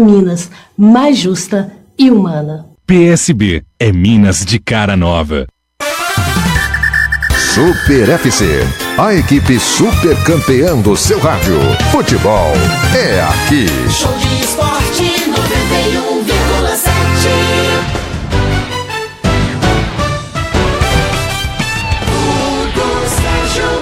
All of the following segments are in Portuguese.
Minas, mais justa e humana. PSB é Minas de cara nova. Super FC, a equipe super campeã do seu rádio. Futebol é aqui. Show de esporte 91,7.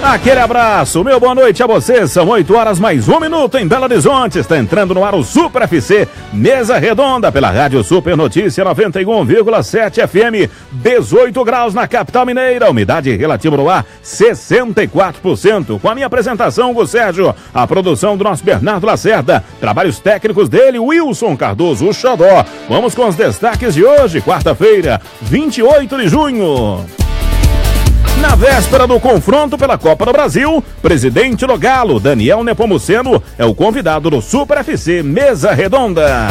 Aquele abraço, meu boa noite a você. São 8 horas mais 1 minuto em Belo Horizonte. Está entrando no ar o Super FC, mesa redonda pela Rádio Super Notícia 91,7 FM. 18 graus na capital mineira, umidade relativa no ar 64%. Com a minha apresentação, Hugo Sérgio, a produção do nosso Bernardo Lacerda, trabalhos técnicos dele, Wilson Cardoso, o Xodó. Vamos com os destaques de hoje, quarta-feira, 28 de junho. Na véspera do confronto pela Copa do Brasil, presidente do Galo, Daniel Nepomuceno, é o convidado do Super FC Mesa Redonda.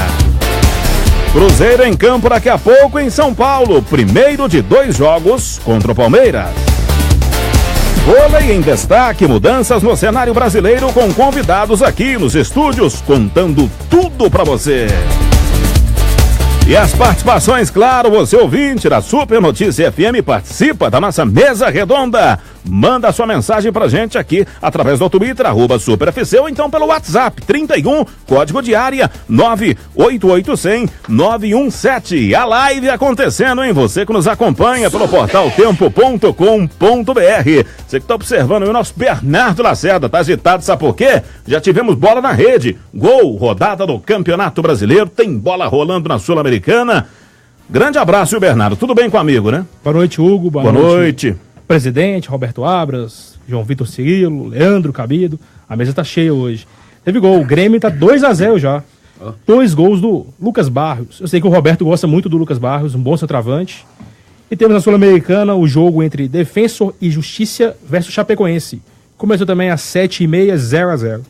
Cruzeiro em campo daqui a pouco em São Paulo, primeiro de 2 jogos contra o Palmeiras. Vôlei em destaque, mudanças no cenário brasileiro com convidados aqui nos estúdios, contando tudo pra você. E as participações, claro, você ouvinte da Super Notícia FM participa da nossa mesa redonda. Manda sua mensagem pra gente aqui através do Twitter, @SuperFC, ou então pelo WhatsApp 31, código de área 98800-917. A live acontecendo, hein? Você que nos acompanha pelo portal tempo.com.br. Você que tá observando aí o nosso Bernardo Lacerda, tá agitado, sabe por quê? Já tivemos bola na rede, gol, rodada do Campeonato Brasileiro, tem bola rolando na Sul-Americana. Grande abraço, Bernardo. Tudo bem com o amigo, né? Boa noite, Hugo. Boa noite. Presidente, Roberto Abras, João Vitor Cirilo, Leandro Cabido. A mesa tá cheia hoje. Teve gol, o Grêmio tá 2-0 já. 2 gols do Lucas Barros. Eu sei que o Roberto gosta muito do Lucas Barros, um bom centroavante. E temos na Sul-Americana o jogo entre Defensor e Justiça versus Chapecoense. Começou também às 7h30, 0-0.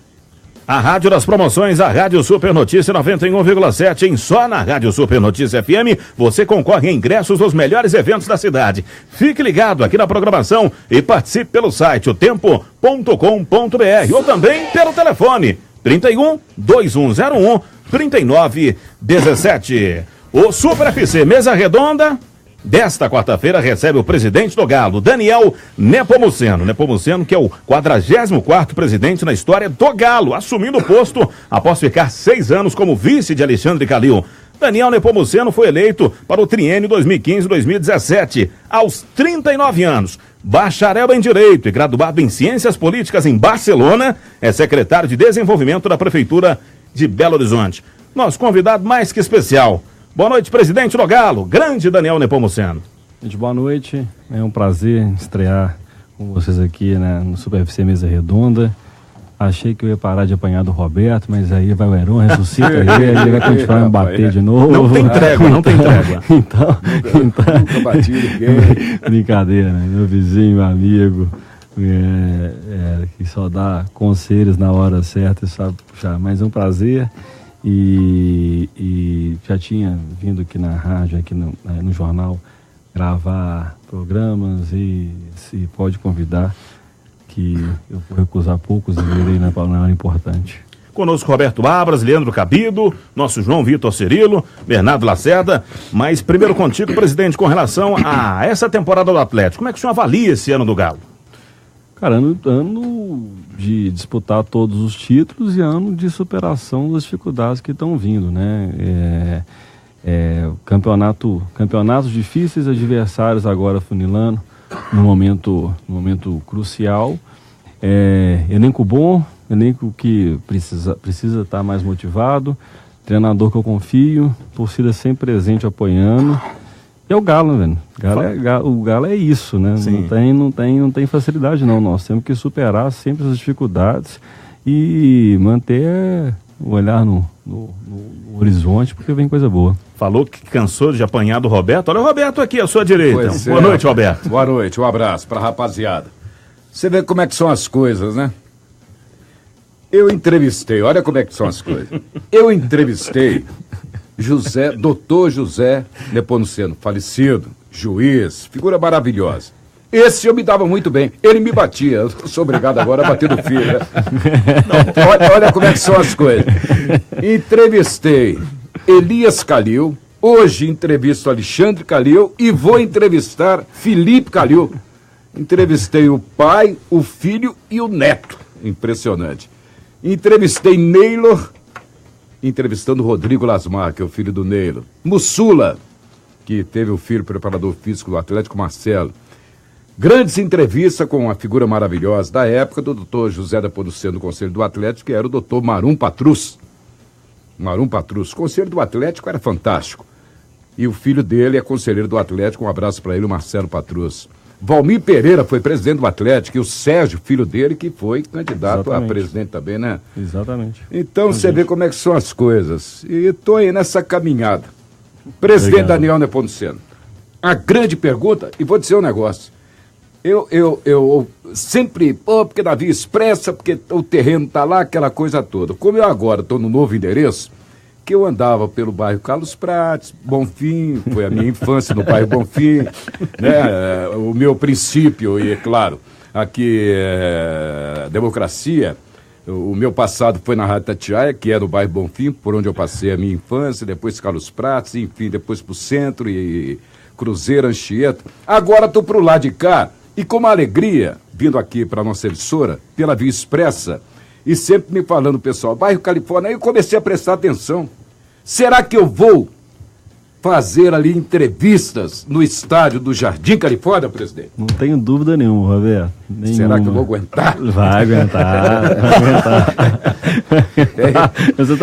A rádio das promoções, a Rádio Super Notícia 91,7, em só na Rádio Super Notícia FM, você concorre a ingressos dos melhores eventos da cidade. Fique ligado aqui na programação e participe pelo site otempo.com.br ou também pelo telefone 31 2101 3917. O Super FC Mesa Redonda desta quarta-feira recebe o presidente do Galo, Daniel Nepomuceno. Nepomuceno, que é o 44º presidente na história do Galo, assumindo o posto após ficar 6 anos como vice de Alexandre Calil. Daniel Nepomuceno foi eleito para o triênio 2015-2017, aos 39 anos. Bacharel em Direito e graduado em Ciências Políticas em Barcelona, é secretário de Desenvolvimento da Prefeitura de Belo Horizonte. Nosso convidado mais que especial. Boa noite, presidente do Galo, grande Daniel Nepomuceno. Gente, boa noite. É um prazer estrear com vocês aqui, né, no Super FC Mesa Redonda. Achei que eu ia parar de apanhar do Roberto, mas aí vai o Heron, ressuscita ele vai continuar a me bater de novo. Não tem trégua, não tem trégua. Então, nunca bati ninguém. Brincadeira, né? Meu vizinho, meu amigo, que só dá conselhos na hora certa, sabe puxar. Mas é um prazer. E já tinha vindo aqui na rádio, aqui no jornal, gravar programas e se pode convidar, que eu vou recusar poucos e verei na hora importante. Conosco Roberto Abras, Leandro Cabido, nosso João Vitor Cirilo, Bernardo Lacerda. Mas primeiro contigo, presidente, com relação a essa temporada do Atlético, como é que o senhor avalia esse ano do Galo? Cara, ano de disputar todos os títulos e ano de superação das dificuldades que estão vindo, né? Campeonatos difíceis, adversários agora funilando no momento crucial. Elenco bom, elenco que precisa estar mais motivado, treinador que eu confio, torcida sempre presente apoiando. É o Galo, velho. O Galo é isso, né? Não tem facilidade, não. Nós temos que superar sempre as dificuldades e manter o olhar no horizonte, porque vem coisa boa. Falou que cansou de apanhar do Roberto. Olha o Roberto aqui à sua direita. Boa noite, Roberto. Boa noite, um abraço pra rapaziada. Você vê como é que são as coisas, né? Olha como é que são as coisas. Eu entrevistei Dr. José Nepomuceno, falecido, juiz, figura maravilhosa. Esse eu me dava muito bem. Ele me batia. Eu sou obrigado agora a bater no filho. Né? Olha como é que são as coisas. Entrevistei Elias Calil. Hoje entrevisto Alexandre Calil e vou entrevistar Felipe Calil. Entrevistei o pai, o filho e o neto. Impressionante. Entrevistei Neylor, entrevistando Rodrigo Lasmar, que é o filho do Neylor. Mussula, que teve o filho preparador físico do Atlético, Marcelo. Grandes entrevistas com uma figura maravilhosa da época do doutor José da Poduceno do Conselho do Atlético, que era o doutor Marum Patrus. Marum Patrus. O Conselho do Atlético era fantástico. E o filho dele é conselheiro do Atlético, um abraço para ele, o Marcelo Patrus. Valmir Pereira foi presidente do Atlético e o Sérgio, filho dele, que foi candidato a presidente também, né? Exatamente. Então você vê como é que são as coisas. E estou aí nessa caminhada. Presidente Daniel Nepomuceno, a grande pergunta, e vou dizer um negócio. Eu sempre, porque Davi expressa, porque o terreno está lá, aquela coisa toda. Como eu agora estou no novo endereço, que eu andava pelo bairro Carlos Prates, Bonfim, foi a minha infância no bairro Bonfim, né? O meu princípio, e é claro, aqui democracia, o meu passado foi na Rádio Tatiaia, que é no bairro Bonfim, por onde eu passei a minha infância, depois Carlos Prates, enfim, depois para o centro e Cruzeiro, Anchieta. Agora estou para o lado de cá, e com uma alegria, vindo aqui para a nossa emissora, pela Via Expressa, e sempre me falando, pessoal, bairro Califórnia, aí eu comecei a prestar atenção. Será que eu vou fazer ali entrevistas no estádio do Jardim Califórnia, presidente? Não tenho dúvida nenhuma, Roberto. Será que eu vou aguentar? Vai aguentar, vai aguentar. Você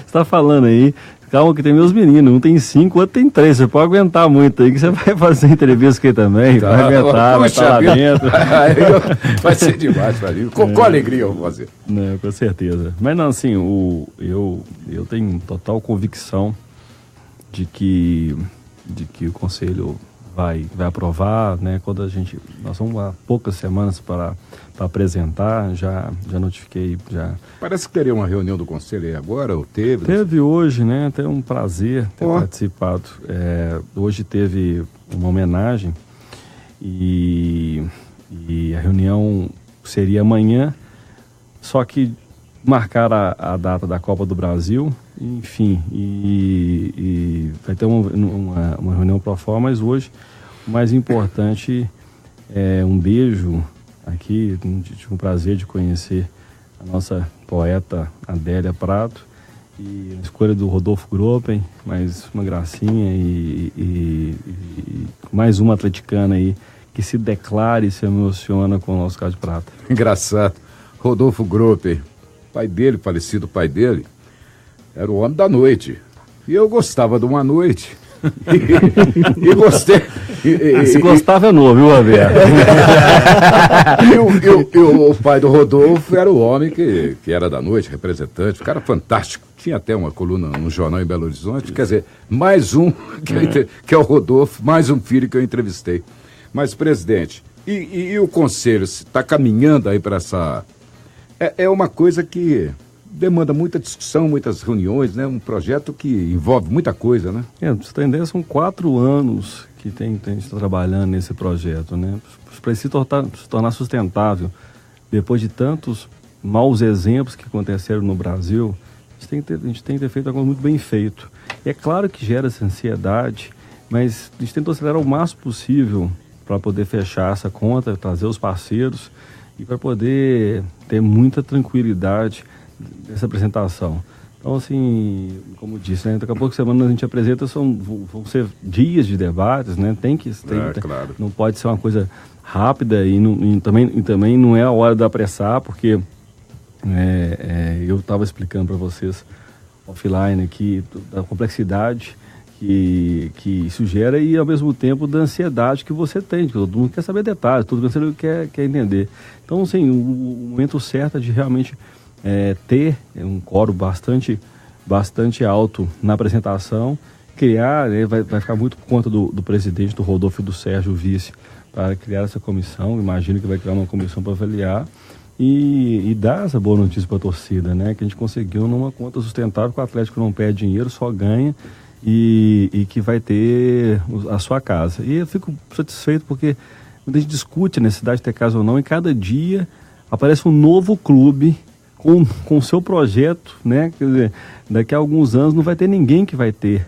está falando aí, calma que tem meus meninos, um tem 5, o outro tem 3, você pode aguentar muito aí, que você vai fazer entrevista aqui também, vai aguentar, vai estar lá dentro. Vai ser demais para mim, com alegria eu vou fazer. Não, com certeza. Mas não, assim, eu tenho total convicção de que o Conselho vai aprovar, né? Quando nós vamos há poucas semanas para apresentar, já notifiquei, já. Parece que teria uma reunião do Conselho aí agora, ou teve? Teve hoje, né? Tem um prazer ter participado. Hoje teve uma homenagem e a reunião seria amanhã, só que marcaram a data da Copa do Brasil, enfim, e vai ter uma reunião pro forma, mas hoje o mais importante é um beijo aqui, tive o prazer de conhecer a nossa poeta Adélia Prato e a escolha do Rodolfo Gropen, mais uma gracinha e mais uma atleticana aí que se declara e se emociona com o nosso caso de prata. Engraçado, Rodolfo Gropen, pai dele, falecido pai dele, era o homem da noite. E eu gostava de uma noite. E gostei. Se gostava é novo, viu, Roberto? O pai do Rodolfo era o homem que era da noite, representante, um cara fantástico. Tinha até uma coluna no jornal em Belo Horizonte. Quer dizer, mais um que é o Rodolfo, mais um filho que eu entrevistei. Mas, presidente, e o Conselho está caminhando aí para essa... É uma coisa que demanda muita discussão, muitas reuniões, né? Um projeto que envolve muita coisa, né? Pra você ter ideia, são 4 anos que a gente está trabalhando nesse projeto, né? Para se tornar sustentável, depois de tantos maus exemplos que aconteceram no Brasil, a gente tem que ter feito algo muito bem feito. E é claro que gera essa ansiedade, mas a gente tentou acelerar o máximo possível para poder fechar essa conta, trazer os parceiros e para poder ter muita tranquilidade nessa apresentação. Então, assim, como disse, né, daqui a pouco semana a gente apresenta, vão ser dias de debates, né? Claro. Não pode ser uma coisa rápida e também não é a hora de apressar, porque eu estava explicando para vocês offline aqui da complexidade que isso gera e, ao mesmo tempo, da ansiedade que você tem, que todo mundo quer saber detalhes, todo mundo quer entender. Então, assim, o momento certo é de realmente ter um quórum bastante alto na apresentação, criar, vai ficar muito por conta do presidente, do Rodolfo e do Sérgio, o vice, para criar essa comissão. Imagino que vai criar uma comissão para avaliar e dar essa boa notícia para a torcida, né? Que a gente conseguiu numa conta sustentável, que o Atlético não perde dinheiro, só ganha e que vai ter a sua casa. E eu fico satisfeito porque Quando a gente discute a necessidade de ter casa ou não, e cada dia aparece um novo clube com o seu projeto, né? Quer dizer, daqui a alguns anos não vai ter ninguém que vai ter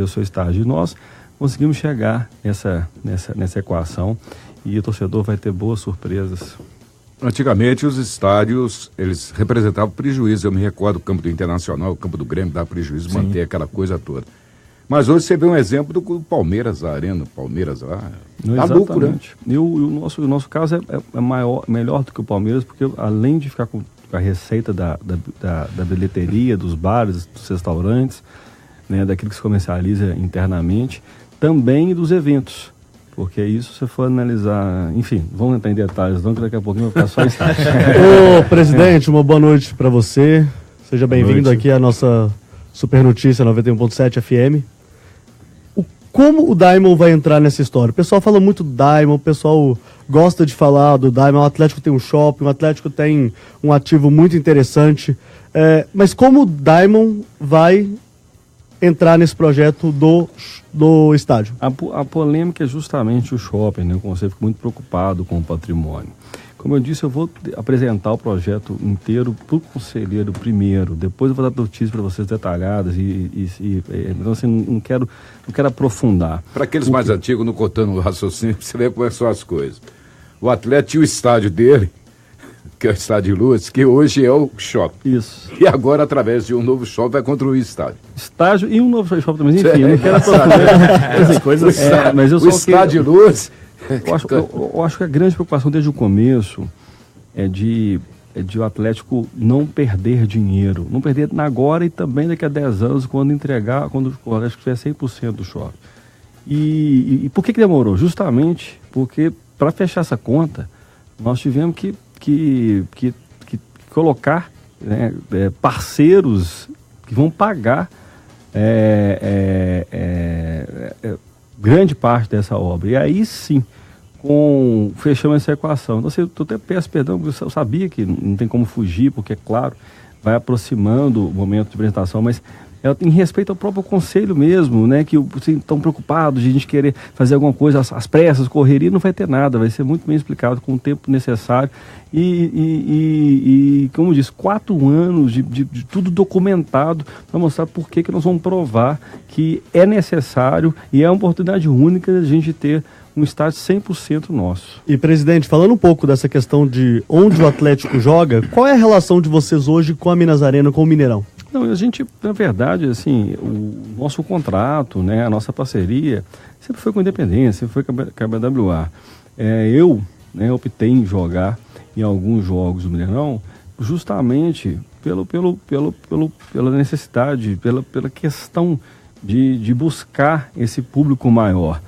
o seu estádio. E nós conseguimos chegar nessa equação e o torcedor vai ter boas surpresas. Antigamente os estádios, eles representavam prejuízo. Eu me recordo do campo do Internacional, o campo do Grêmio dava prejuízo, manter aquela coisa toda. Mas hoje você vê um exemplo do Palmeiras, a Arena, Palmeiras lá, tá lucro, né? E o nosso caso é melhor do que o Palmeiras, porque além de ficar com a receita da bilheteria, dos bares, dos restaurantes, né, daquilo que se comercializa internamente, também dos eventos. Porque isso, se você for analisar... Enfim, vamos entrar em detalhes, não, que daqui a pouquinho vai ficar só isso. Ô, presidente, uma boa noite para você. Seja bem-vindo aqui à nossa Super Notícia 91.7 FM. Como o Diamond vai entrar nessa história? O pessoal fala muito do Diamond, o pessoal gosta de falar do Diamond. O Atlético tem um shopping, o Atlético tem um ativo muito interessante. Mas como o Diamond vai entrar nesse projeto do estádio? A polêmica é justamente o shopping, né? Você fica muito preocupado com o patrimônio. Como eu disse, eu vou apresentar o projeto inteiro para o conselheiro primeiro, depois eu vou dar notícias para vocês detalhadas então assim, não quero aprofundar. Para aqueles mais antigos, no cotando o raciocínio, você vê como são as coisas. O Atlético tinha o estádio dele, que é o Estádio Luz, que hoje é o shopping. Isso. E agora, através de um novo shopping, vai construir estádio. Estádio e um novo shopping também, enfim, não quero aprofundar. Coisas, mas eu o Estádio Luz... Eu acho que a grande preocupação desde o começo é de o Atlético não perder dinheiro. Não perder agora e também daqui a 10 anos, quando o Atlético tiver 100% do shopping. E por que demorou? Justamente porque, para fechar essa conta, nós tivemos que colocar, né, parceiros que vão pagar grande parte dessa obra. E aí sim, fechamos essa equação. Então, eu até peço perdão, porque eu sabia que não tem como fugir, porque, é claro, vai aproximando o momento de apresentação, mas em respeito ao próprio conselho mesmo, né, que estão preocupados de a gente querer fazer alguma coisa, as pressas, correria, não vai ter nada, vai ser muito bem explicado com o tempo necessário e como eu disse, 4 anos de tudo documentado para mostrar por que nós vamos provar que é necessário e é uma oportunidade única de a gente ter um estádio 100% nosso. E, presidente, falando um pouco dessa questão de onde o Atlético joga, qual é a relação de vocês hoje com a Minas Arena, com o Mineirão? Não, a gente, na verdade, assim, o nosso contrato, né, a nossa parceria, sempre foi com a Independência, sempre foi com a BWA. Eu, né, optei em jogar em alguns jogos do Mineirão, justamente pela necessidade, pela questão de buscar esse público maior.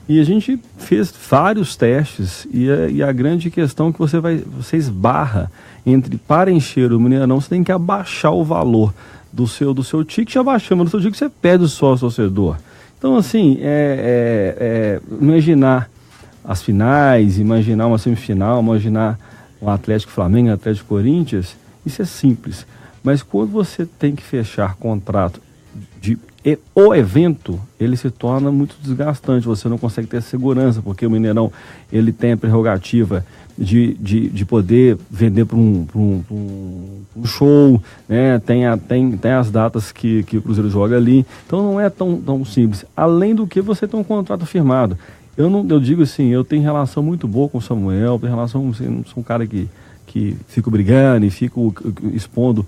E a gente fez vários testes e a grande questão é que você esbarra para encher o Mineirão, você tem que abaixar o valor do seu ticket, abaixando do seu ticket, você perde o sócio torcedor. Então, assim, imaginar as finais, imaginar uma semifinal, imaginar um Atlético Flamengo, Atlético Corinthians, isso é simples. Mas quando você tem que fechar contrato o evento, ele se torna muito desgastante, você não consegue ter segurança, porque o Mineirão, ele tem a prerrogativa de poder vender para um show, né? Tem as datas que o Cruzeiro joga ali, então não é tão simples, além do que você tem um contrato firmado. Eu digo assim, eu tenho relação muito boa com o Samuel, tenho relação, assim, não sou um cara que fico brigando e fico expondo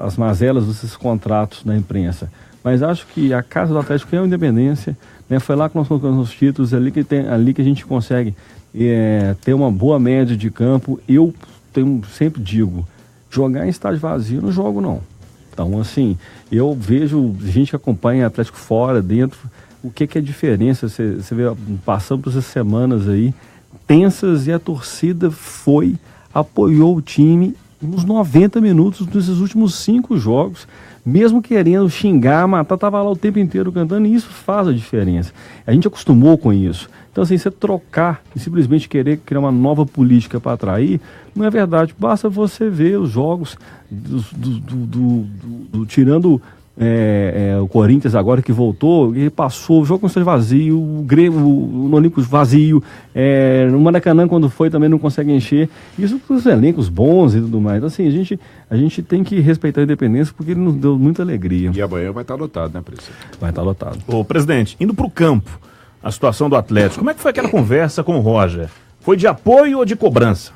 as mazelas desses contratos da imprensa, mas acho que a casa do Atlético é a Independência, né? Foi lá que nós colocamos os títulos, ali que a gente consegue ter uma boa média de campo. Eu sempre digo, jogar em estádio vazio não jogo não. Então, assim, eu vejo gente que acompanha Atlético fora, dentro, o que é a diferença, você vê, passando por essas semanas aí tensas, e a torcida apoiou o time nos 90 minutos desses últimos 5 jogos, mesmo querendo xingar, matar, estava lá o tempo inteiro cantando, e isso faz a diferença. A gente acostumou com isso. Então, assim, você trocar e simplesmente querer criar uma nova política para atrair, não é verdade. Basta você ver os jogos, tirando o Corinthians agora que voltou, e passou, o jogo com o estádio vazio, o Grêmio, o Olímpicos vazio, no Maracanã quando foi também não consegue encher, isso com os elencos bons e tudo mais. Então assim, a gente tem que respeitar a independência porque ele nos deu muita alegria. E amanhã vai estar lotado, né, presidente? Vai estar lotado. Ô, presidente, indo pro campo, a situação do Atlético, como é que foi aquela conversa com o Roger? Foi de apoio ou de cobrança?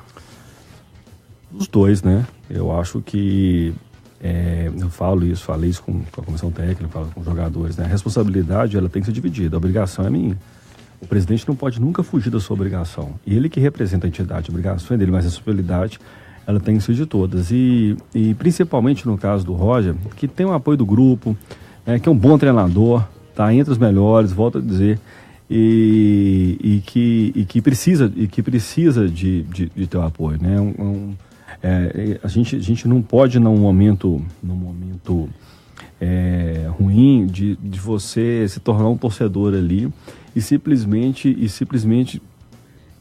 Os dois, né? Eu acho que eu falei isso com a comissão técnica, falo com os jogadores, né? A responsabilidade, ela tem que ser dividida, a obrigação é minha. O presidente não pode nunca fugir da sua obrigação. Ele que representa a entidade, a obrigação é dele, mas a responsabilidade, ela tem que ser de todas. E principalmente no caso do Roger, que tem o apoio do grupo, que é um bom treinador, tá entre os melhores, volto a dizer, e que precisa de ter o apoio, né? A gente não pode num momento ruim de você se tornar um torcedor ali e simplesmente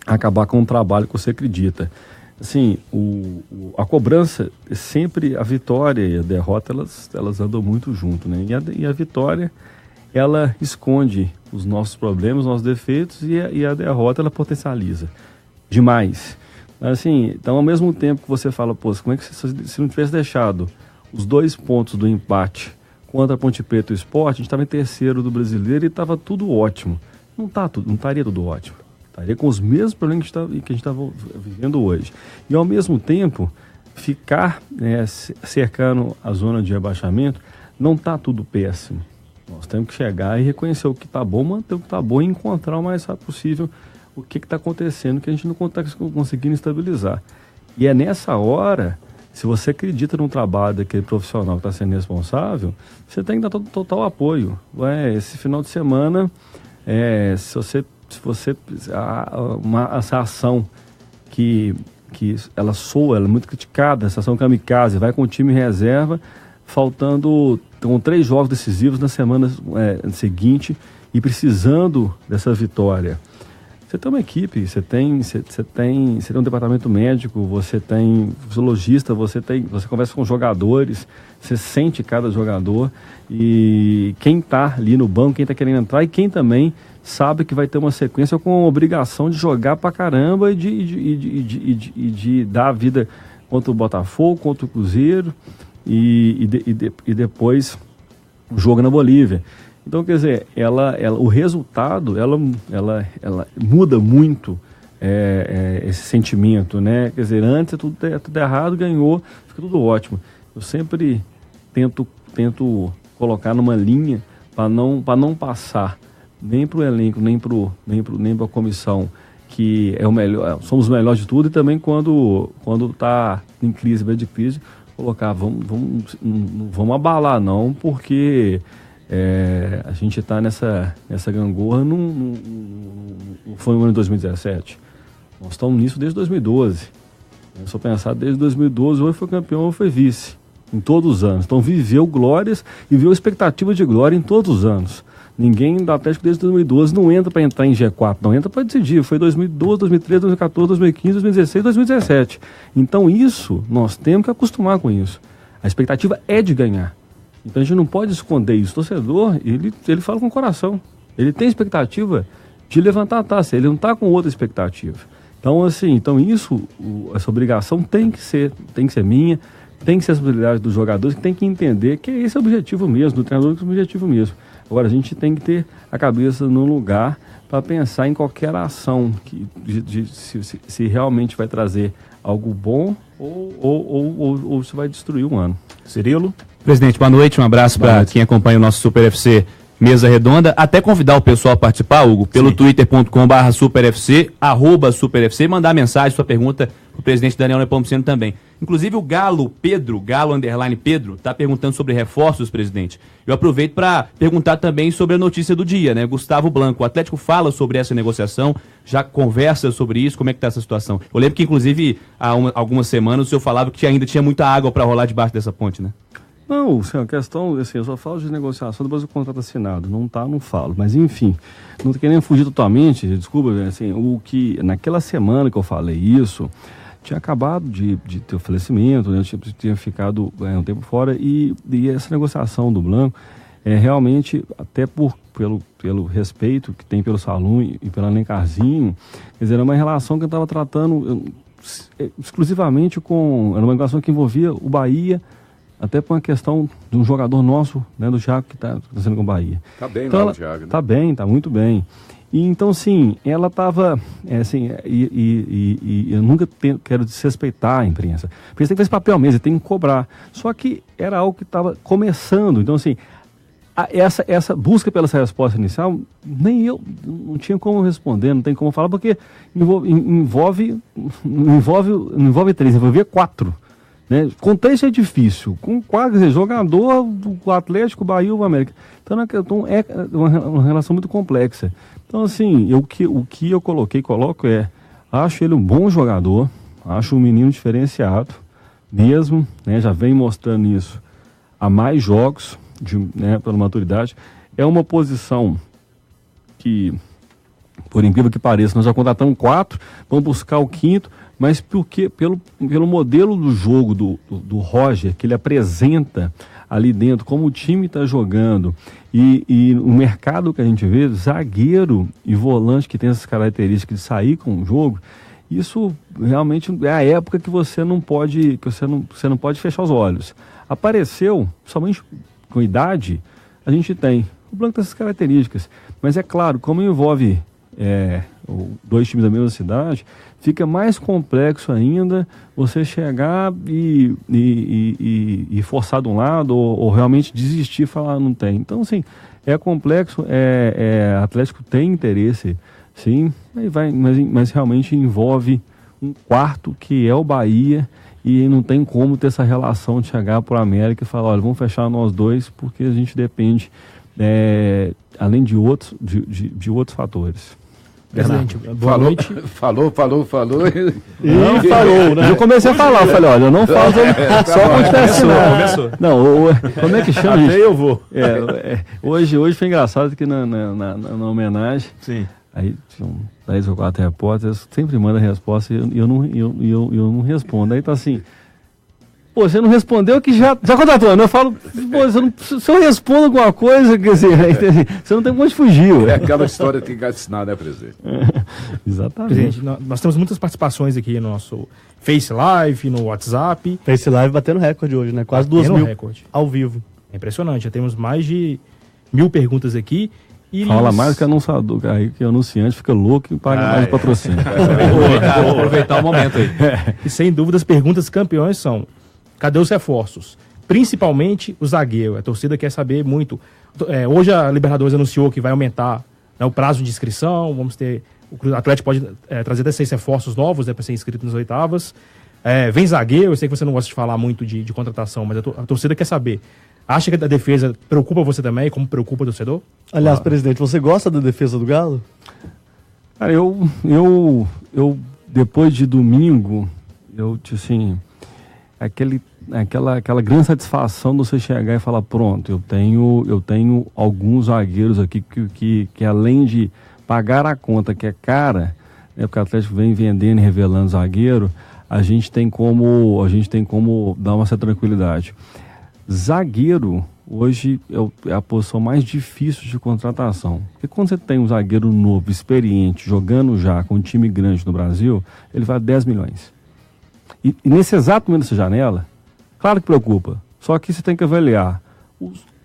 acabar com um trabalho que você acredita. Assim, a cobrança, sempre a vitória e a derrota, elas andam muito junto, né? E a vitória, ela esconde os nossos problemas, os nossos defeitos, e a derrota, ela potencializa demais. Assim, então ao mesmo tempo que você fala, pô, como é que se não tivesse deixado os 2 pontos do empate contra a Ponte Preta e o Sport, a gente estava em terceiro do Brasileiro e estava tudo ótimo. Não estaria tudo ótimo. Estaria com os mesmos problemas que a gente estava vivendo hoje. E ao mesmo tempo, ficar cercando a zona de rebaixamento, não está tudo péssimo. Nós temos que chegar e reconhecer o que está bom, manter o que está bom e encontrar o mais rápido possível o que está acontecendo, que a gente não está conseguindo estabilizar. E é nessa hora, se você acredita no trabalho daquele profissional que está sendo responsável, você tem que dar total apoio. Esse final de semana, essa ação que ela soa, ela é muito criticada, essa ação kamikaze, vai com o time em reserva, faltando com 3 jogos decisivos na semana seguinte e precisando dessa vitória. Você tem uma equipe, você tem um departamento médico, você tem fisiologista, você conversa com jogadores, você sente cada jogador e quem está ali no banco, quem está querendo entrar e quem também sabe que vai ter uma sequência com a obrigação de jogar pra caramba e de dar a vida contra o Botafogo, contra o Cruzeiro e depois o jogo na Bolívia. Então, quer dizer, o resultado, ela muda muito esse sentimento, né? Quer dizer, antes tudo errado, ganhou, fica tudo ótimo. Eu sempre tento colocar numa linha para não passar nem para o elenco, nem para a comissão, que é o melhor, somos os melhores de tudo, e também quando está em crise, meio de crise, colocar, não vamos abalar não, porque a gente está nessa gangorra, não foi no ano de 2017. Nós estamos nisso desde 2012. Se eu pensar, desde 2012, ou foi campeão ou foi vice, em todos os anos. Então viveu glórias e viveu expectativa de glória em todos os anos. Ninguém do Atlético desde 2012 não entra para entrar em G4, não entra para decidir. Foi 2012, 2013, 2014, 2015, 2016, 2017. Então isso, nós temos que acostumar com isso. A expectativa é de ganhar. Então a gente não pode esconder isso. O torcedor, ele fala com o coração. Ele tem expectativa de levantar a taça, ele não está com outra expectativa. Então assim, essa obrigação tem que ser minha, tem que ser a responsabilidade dos jogadores, que tem que entender que esse é o objetivo mesmo, do treinador que é o objetivo mesmo. Agora, a gente tem que ter a cabeça no lugar para pensar em qualquer ação, se realmente vai trazer algo bom ou se vai destruir um ano. Cirilo? Presidente, boa noite, um abraço para quem acompanha o nosso Super FC Mesa Redonda. Até convidar o pessoal a participar, Hugo, pelo twitter.com/superfc, @superfc, mandar mensagem, sua pergunta pro presidente Daniel Nepomuceno também. Inclusive o Galo Pedro, Galo_Pedro, tá perguntando sobre reforços, presidente. Eu aproveito para perguntar também sobre a notícia do dia, né? Gustavo Blanco, o Atlético fala sobre essa negociação, já conversa sobre isso, como é que tá essa situação? Eu lembro que, inclusive, há algumas semanas o senhor falava que ainda tinha muita água para rolar debaixo dessa ponte, né? Não, a questão, assim, eu só falo de negociação depois do contrato assinado, não falo, mas enfim, não tô querendo fugir totalmente, desculpa, assim, naquela semana que eu falei isso, tinha acabado de ter o falecimento, né? Tinha ficado um tempo fora e essa negociação do Blanco realmente, até pelo respeito que tem pelo Salum e pelo Alencarzinho, quer dizer, era uma relação que eu estava tratando exclusivamente era uma relação que envolvia o Bahia, até por uma questão de um jogador nosso, né, do Thiago, que está acontecendo com o Bahia. Está bem então, lá o Thiago, né? Está bem, está muito bem. E então, sim, ela estava, eu nunca quero desrespeitar a imprensa, porque você tem que fazer esse papel mesmo, tem que cobrar. Só que era algo que estava começando, então, assim, essa busca pela essa resposta inicial, nem eu não tinha como responder, não tem como falar, porque envolvia 3, envolvia 4. Né? Com 3 é difícil, com 4, quer dizer, jogador do Atlético, Bahia ou América. Então é uma relação muito complexa. Então, assim, o que eu coloco acho ele um bom jogador, acho um menino diferenciado, mesmo, né? Já vem mostrando isso há mais jogos, pela maturidade. É uma posição que, por incrível que pareça, nós já contratamos 4, vamos buscar o 5º, mas porque pelo modelo do jogo do Roger, que ele apresenta ali dentro, como o time está jogando, e o mercado que a gente vê, zagueiro e volante que tem essas características de sair com o jogo, isso realmente é a época que você não pode fechar os olhos. Apareceu, somente com idade, a gente tem. O Blanco tem essas características, mas é claro, como envolve 2 times da mesma cidade, fica mais complexo ainda você chegar e forçar de um lado ou realmente desistir e falar não tem. Então, assim, é complexo, Atlético tem interesse, sim, mas realmente envolve um quarto que é o Bahia e não tem como ter essa relação de chegar para o América e falar, olha, vamos fechar nós 2 porque a gente depende, além de outros fatores. Presidente, boa noite. Falou. Não falou, né? Eu comecei a falar, eu falei, olha, eu não falo só quando estiver assinado. Começou. Não, como é que chama? Até eu vou. Hoje foi engraçado que na homenagem, sim, aí tinham 10 ou 4 repórteres, sempre mandam a resposta e eu não respondo. Aí tá assim, pô, você não respondeu que já contratou, né? Eu falo, pô, se eu respondo alguma coisa, quer dizer, você não tem como onde fugir. É aquela história que tem que assinar, né, presidente? Exatamente. Presidente, nós temos muitas participações aqui no nosso Face Live, no WhatsApp. Face Live batendo recorde hoje, né? Quase 2.000 recorde ao vivo. É impressionante, já temos mais de 1.000 perguntas aqui. Fala mais que anunciador, aí que o anunciante fica louco e paga mais de patrocínio. Vou aproveitar o momento aí. E sem dúvida as perguntas campeões são: cadê os reforços? Principalmente o zagueiro. A torcida quer saber muito. Hoje a Libertadores anunciou que vai aumentar, né, o prazo de inscrição. Vamos ter. O Atlético pode trazer até 6 reforços novos, né, para ser inscrito nas oitavas. Vem zagueiro. Eu sei que você não gosta de falar muito de contratação, mas a torcida quer saber. Acha que a defesa preocupa você também, como preocupa o torcedor? Aliás, presidente, você gosta da defesa do Galo? Cara, eu depois de domingo, assim, aquela grande satisfação de você chegar e falar, pronto, eu tenho alguns zagueiros aqui que além de pagar a conta que é cara, né, porque o Atlético vem vendendo e revelando zagueiro, a gente tem como dar uma certa tranquilidade. Zagueiro, hoje, é a posição mais difícil de contratação. Porque quando você tem um zagueiro novo, experiente, jogando já com um time grande no Brasil, ele vale 10 milhões. E nesse exato momento dessa janela, claro que preocupa. Só que você tem que avaliar.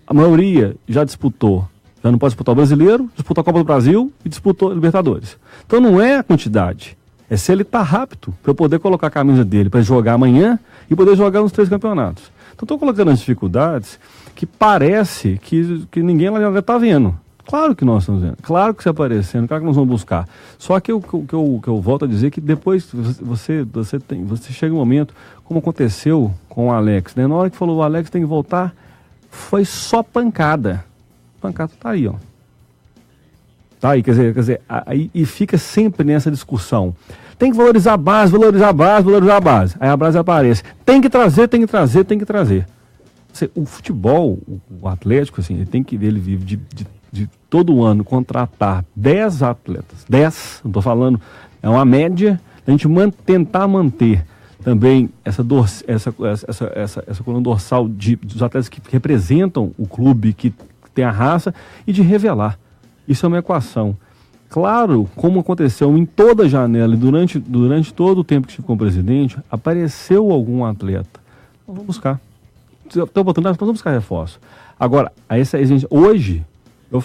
A maioria já disputou. Já não pode disputar o Brasileiro, disputou a Copa do Brasil e disputou a Libertadores. Então não é a quantidade. É se ele está rápido para eu poder colocar a camisa dele para jogar amanhã e poder jogar nos 3 campeonatos. Então estou colocando as dificuldades que parece que ninguém lá já está vendo. Claro que nós estamos vendo, claro que você aparecendo, claro que nós vamos buscar. Só que o que eu volto a dizer é que depois você chega um momento, como aconteceu com o Alex, né? Na hora que falou o Alex tem que voltar, foi só pancada. Pancada tá aí, ó. Tá aí, quer dizer, aí, e fica sempre nessa discussão. Tem que valorizar a base, valorizar a base, valorizar a base. Aí a base aparece. Tem que trazer. O futebol, o Atlético, assim, ele vive de todo ano contratar 10 atletas. 10, não estou falando, é uma média, a gente tentar manter também essa coluna dorsal dos atletas que representam o clube, que tem a raça, e de revelar. Isso é uma equação. Claro, como aconteceu em toda a janela e durante todo o tempo que estive como presidente, apareceu algum atleta. Nós vamos buscar. Tem oportunidade, nós vamos buscar reforço. Agora, essa exigência, hoje, eu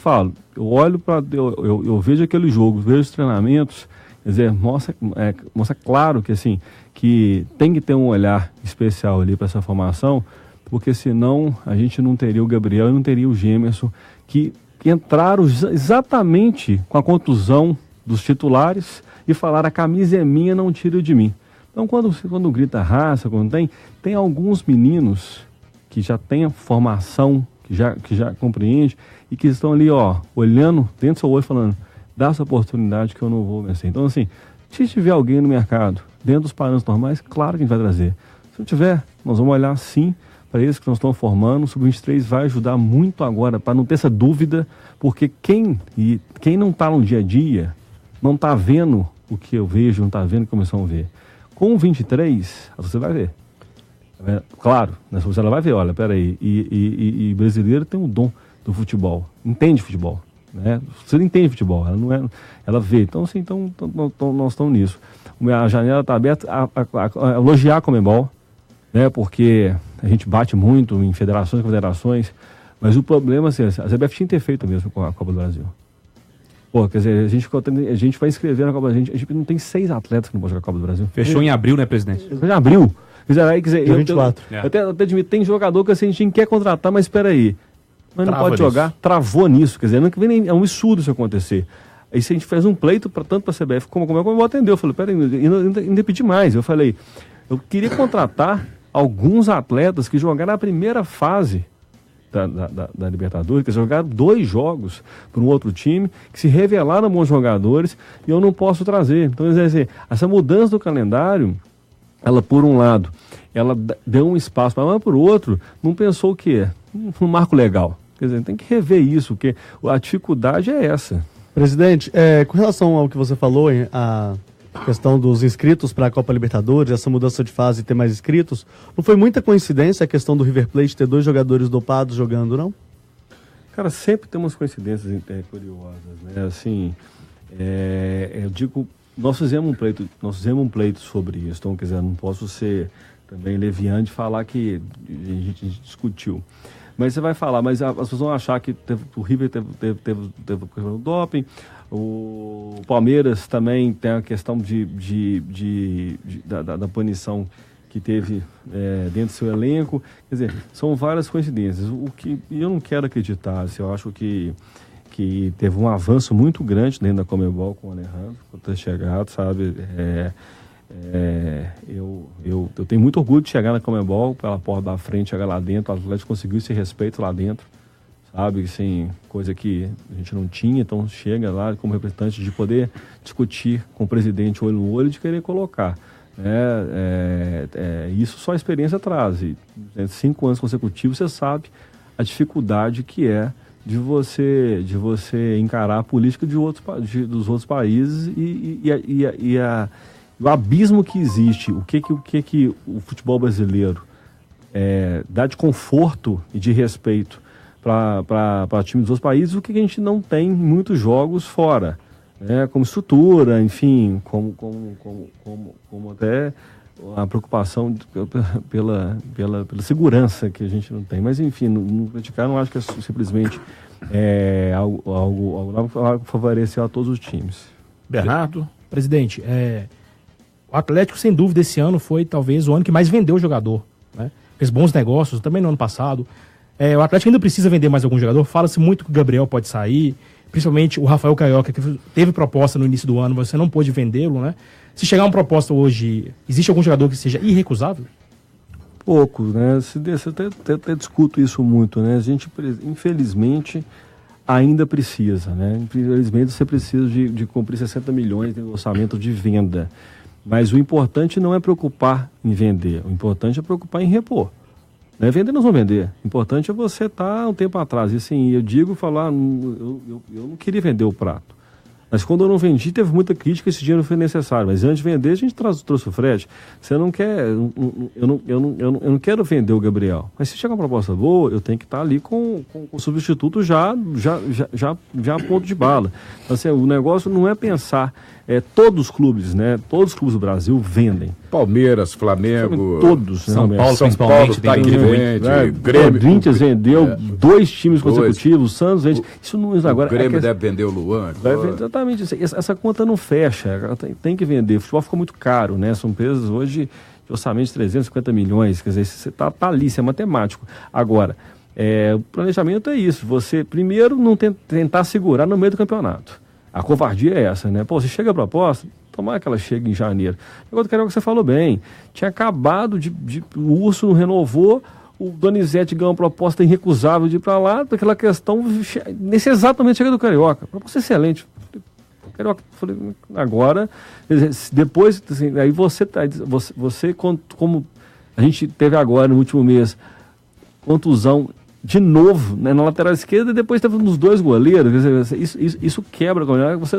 olho para, eu vejo aquele jogo, vejo os treinamentos, quer dizer, mostra claro que assim, que tem que ter um olhar especial ali para essa formação, porque senão a gente não teria o Gabriel e não teria o Gemerson, que entraram exatamente com a contusão dos titulares e falaram: a camisa é minha, não tira de mim. Então, quando grita raça, quando tem alguns meninos que já têm a formação, que já compreende e que estão ali, olhando dentro do seu olho, falando: dá essa oportunidade que eu não vou vencer. Então, assim, se tiver alguém no mercado, dentro dos parâmetros normais, claro que a gente vai trazer. Se não tiver, nós vamos olhar sim para eles que nós estamos formando. O Sub-23 vai ajudar muito agora, para não ter essa dúvida, porque quem não está no dia a dia, não está vendo o que eu vejo, não está vendo o que começam a ver. Com o 23, você vai ver. Claro, você ela vai ver, olha, peraí, e brasileiro tem um dom do futebol, entende futebol, né? Você entende futebol, ela vê. Então, assim, nós estamos nisso. A janela está aberta a elogiar a Conmebol, né? Porque a gente bate muito em federações e confederações, mas o problema, assim, a CBF tinha que ter feito mesmo com a Copa do Brasil. Pô, quer dizer, a gente vai inscrever na Copa do Brasil, a gente não tem 6 atletas que não podem jogar a Copa do Brasil. Fechou em abril, né, presidente? Fechou em abril. Quer dizer, 24. Eu até admito, tem jogador que assim, a gente quer contratar, mas espera aí. Mas não pode jogar, travou nisso. Quer dizer, não é um absurdo isso acontecer. Aí se a gente fez um pleito tanto para a CBF como a Conmebol atendeu. Eu falei, peraí, ainda pedi mais. Eu falei, eu queria contratar alguns atletas que jogaram a primeira fase da Libertadores, que jogaram 2 jogos para um outro time, que se revelaram bons jogadores, e eu não posso trazer. Então, quer dizer, essa mudança do calendário, ela, por um lado, ela deu um espaço, mas por outro, não pensou o quê? Um marco legal. Quer dizer, tem que rever isso, porque a dificuldade é essa. Presidente, com relação ao que você falou, a questão dos inscritos para a Copa Libertadores, essa mudança de fase e ter mais inscritos, não foi muita coincidência a questão do River Plate ter 2 jogadores dopados jogando, não? Cara, sempre tem umas coincidências curiosas, né? Assim, eu digo, nós fizemos um pleito sobre isso, então, quer dizer, não posso ser também leviano de falar que a gente discutiu. Mas você vai falar, mas as pessoas vão achar que o River teve o doping, o Palmeiras também tem a questão da punição que teve dentro do seu elenco. Quer dizer, são várias coincidências. E eu não quero acreditar, assim, eu acho que teve um avanço muito grande dentro da Conmebol com o Alejandro, por ter chegado, sabe? Eu tenho muito orgulho de chegar na Conmebol, pela porta da frente, chegar lá dentro, o Atlético conseguiu esse respeito lá dentro, sabe, assim, coisa que a gente não tinha, então chega lá como representante de poder discutir com o presidente olho no olho, de querer colocar, isso só a experiência traz, e 5 anos consecutivos você sabe a dificuldade que é de você encarar a política dos outros países e o abismo que existe, o que o futebol brasileiro dá de conforto e de respeito para times dos outros países, o que a gente não tem em muitos jogos fora, né? Como estrutura, enfim, como até a preocupação pela segurança que a gente não tem. Mas, enfim, não criticar, não acho que é simplesmente algo que favorecer a todos os times. Bernardo? Presidente, o Atlético, sem dúvida, esse ano foi talvez o ano que mais vendeu o jogador, né? Fez bons negócios, também no ano passado. O Atlético ainda precisa vender mais algum jogador. Fala-se muito que o Gabriel pode sair, principalmente o Rafael Carioca, que teve proposta no início do ano, você não pôde vendê-lo, né? Se chegar uma proposta hoje, existe algum jogador que seja irrecusável? Pouco, né? Eu até discuto isso muito, né? A gente, infelizmente, ainda precisa, né? Infelizmente, você precisa de cumprir 60 milhões de orçamento de venda. Mas o importante não é preocupar em vender, o importante é preocupar em repor. Não é vender, nós vamos vender. O importante é você estar um tempo atrás. E assim, eu digo, eu não queria vender o prato. Mas quando eu não vendi, teve muita crítica, esse dinheiro não foi necessário. Mas antes de vender, a gente trouxe o frete. Você não quer... Eu não quero vender o Gabriel. Mas se chegar uma proposta boa, eu tenho que estar ali com o substituto já a ponto de bala. Então, assim, o negócio não é pensar... todos os clubes, né? Todos os clubes do Brasil vendem. Palmeiras, Flamengo... Todos. São Paulo, São principalmente. Paulo, tá aqui vende. Grêmio. Corinthians vendeu 2 times consecutivos. O Santos vende. Isso não... Agora, o Grêmio deve vender o Luan. Exatamente. Essa conta não fecha. Tem que vender. O futebol ficou muito caro, né? São empresas hoje de orçamento de 350 milhões. Quer dizer, você tá ali, isso é matemático. Agora, o planejamento é isso. Você, primeiro, não tentar segurar no meio do campeonato. A covardia é essa, né? Pô, você chega a proposta, tomara que ela chegue em janeiro. Agora, o que você falou bem. Tinha acabado o Urso não renovou, o Donizete ganhou uma proposta irrecusável de ir para lá, daquela questão, nesse exato momento chega do Carioca. Proposta excelente. Carioca, falei, agora, depois, assim, aí você como a gente teve agora no último mês, contusão de novo, né, na lateral esquerda, e depois teve nos 2 goleiros. Quer dizer, isso quebra.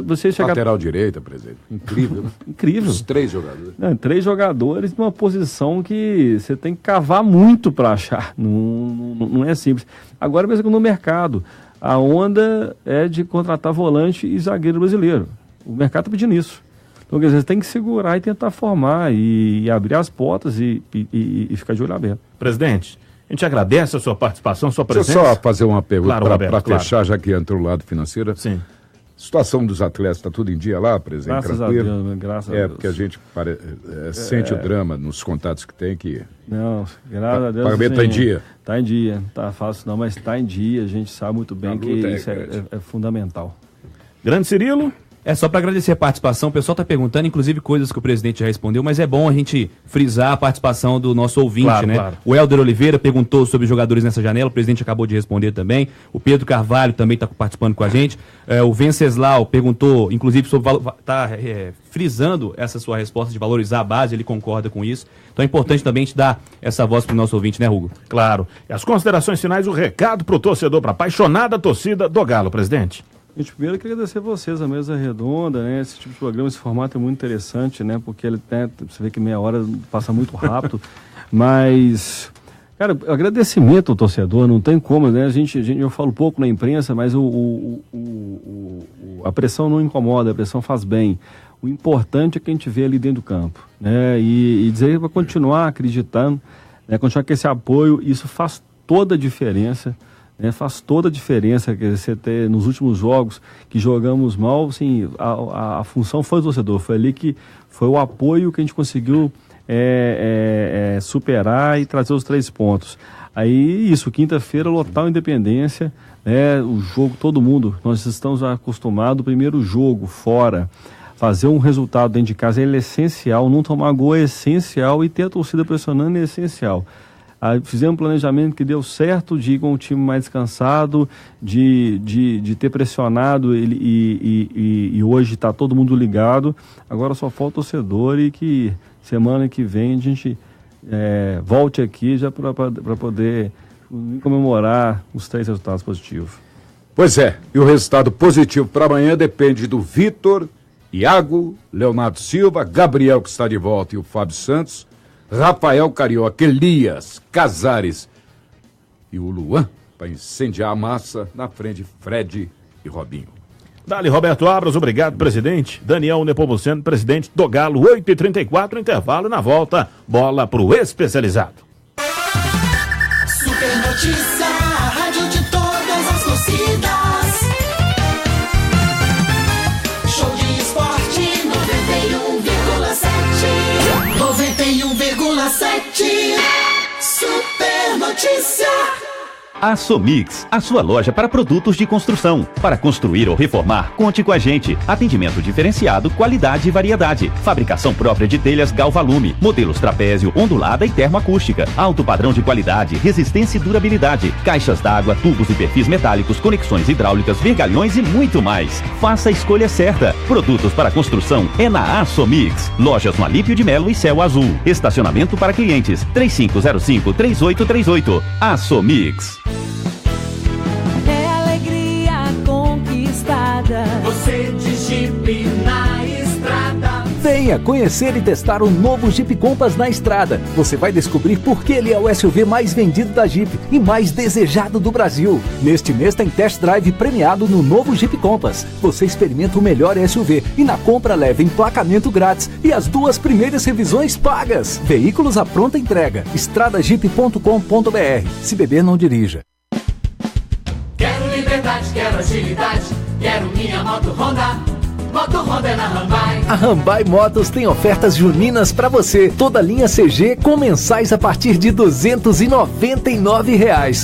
Você chegar... Lateral direita, presidente. Incrível, né? Incrível. Os 3 jogadores. 3 jogadores numa posição que você tem que cavar muito para achar. Não é simples. Agora, mesmo no mercado, a onda é de contratar volante e zagueiro brasileiro. O mercado está pedindo isso. Então, quer dizer, você tem que segurar e tentar formar e abrir as portas e ficar de olho aberto. Presidente, a gente agradece a sua participação, sua presença. Deixa eu só fazer uma pergunta para claro. fechar, já que entrou o lado financeiro. Sim. Situação dos atletas, está tudo em dia lá, presidente? Graças tranquilo? a Deus, graças a Deus. Porque a gente sente o drama nos contatos que tem que... Não, graças a Deus. O pagamento está em dia? Está em dia, tá fácil não, mas está em dia. A gente sabe muito bem que isso é fundamental. Grande Cirilo? É só para agradecer a participação. O pessoal está perguntando, inclusive, coisas que o presidente já respondeu, mas é bom a gente frisar a participação do nosso ouvinte, claro, né? Claro. O Helder Oliveira perguntou sobre jogadores nessa janela, o presidente acabou de responder também. O Pedro Carvalho também está participando com a gente. O Venceslau perguntou, inclusive, sobre frisando essa sua resposta de valorizar a base, ele concorda com isso. Então é importante também a gente dar essa voz para o nosso ouvinte, né, Hugo? Claro. E as considerações finais, o recado para o torcedor, para a apaixonada torcida do Galo, presidente. Gente, primeiro eu queria agradecer vocês, a mesa redonda, né? Esse tipo de programa, esse formato é muito interessante, né? Porque ele você vê que meia hora passa muito rápido, mas, cara, agradecimento ao torcedor, não tem como, né? Eu falo pouco na imprensa, mas a pressão não incomoda, a pressão faz bem. O importante é que a gente vê ali dentro do campo, né? E dizer para continuar acreditando, né? Continuar com esse apoio, isso faz toda a diferença. Faz toda a diferença que você ter nos últimos jogos que jogamos mal, assim, a função foi do torcedor, foi ali que foi o apoio que a gente conseguiu superar e trazer os 3 pontos. Aí isso, quinta-feira, lotar o Independência, o jogo, todo mundo, nós estamos acostumados, o primeiro jogo fora, fazer um resultado dentro de casa é essencial, não tomar gol é essencial e ter a torcida pressionando é essencial. Fizemos um planejamento que deu certo, de ir com o time mais descansado, de ter pressionado e hoje está todo mundo ligado. Agora só falta o torcedor e que semana que vem a gente volte aqui já para poder comemorar os 3 resultados positivos. Pois é, e o resultado positivo para amanhã depende do Vitor, Iago, Leonardo Silva, Gabriel que está de volta e o Fábio Santos, Rafael Carioca, Elias, Casares e o Luan para incendiar a massa na frente de Fred e Robinho. Dali Roberto Abras, obrigado, presidente. Daniel Nepomuceno, presidente do Galo, 8h34, intervalo, na volta, bola pro especializado. Super Notícia, a rádio de todas as torcidas. Show de esporte, 91,7. Super Notícia. Assomix, a sua loja para produtos de construção. Para construir ou reformar, conte com a gente. Atendimento diferenciado, qualidade e variedade. Fabricação própria de telhas Galvalume, modelos trapézio, ondulada e termoacústica. Alto padrão de qualidade, resistência e durabilidade. Caixas d'água, tubos e perfis metálicos, conexões hidráulicas, vergalhões e muito mais. Faça a escolha certa. Produtos para construção é na Assomix. Lojas no Alípio de Melo e Céu Azul. Estacionamento para clientes 3505-3838. Assomix. É alegria conquistada. Você digita Jeep na estrada. Venha conhecer e testar o novo Jeep Compass na estrada. Você vai descobrir por que ele é o SUV mais vendido da Jeep e mais desejado do Brasil. Neste mês tem test drive premiado no novo Jeep Compass. Você experimenta o melhor SUV e na compra leva emplacamento grátis e as 2 primeiras revisões pagas. Veículos à pronta entrega. Estradajeep.com.br. Se beber, não dirija. Quero liberdade, quero agilidade, quero minha moto Honda. Moto Honda é na Hyundai. A Hyundai Motos tem ofertas juninas para você. Toda linha CG com mensais a partir de R$ 299.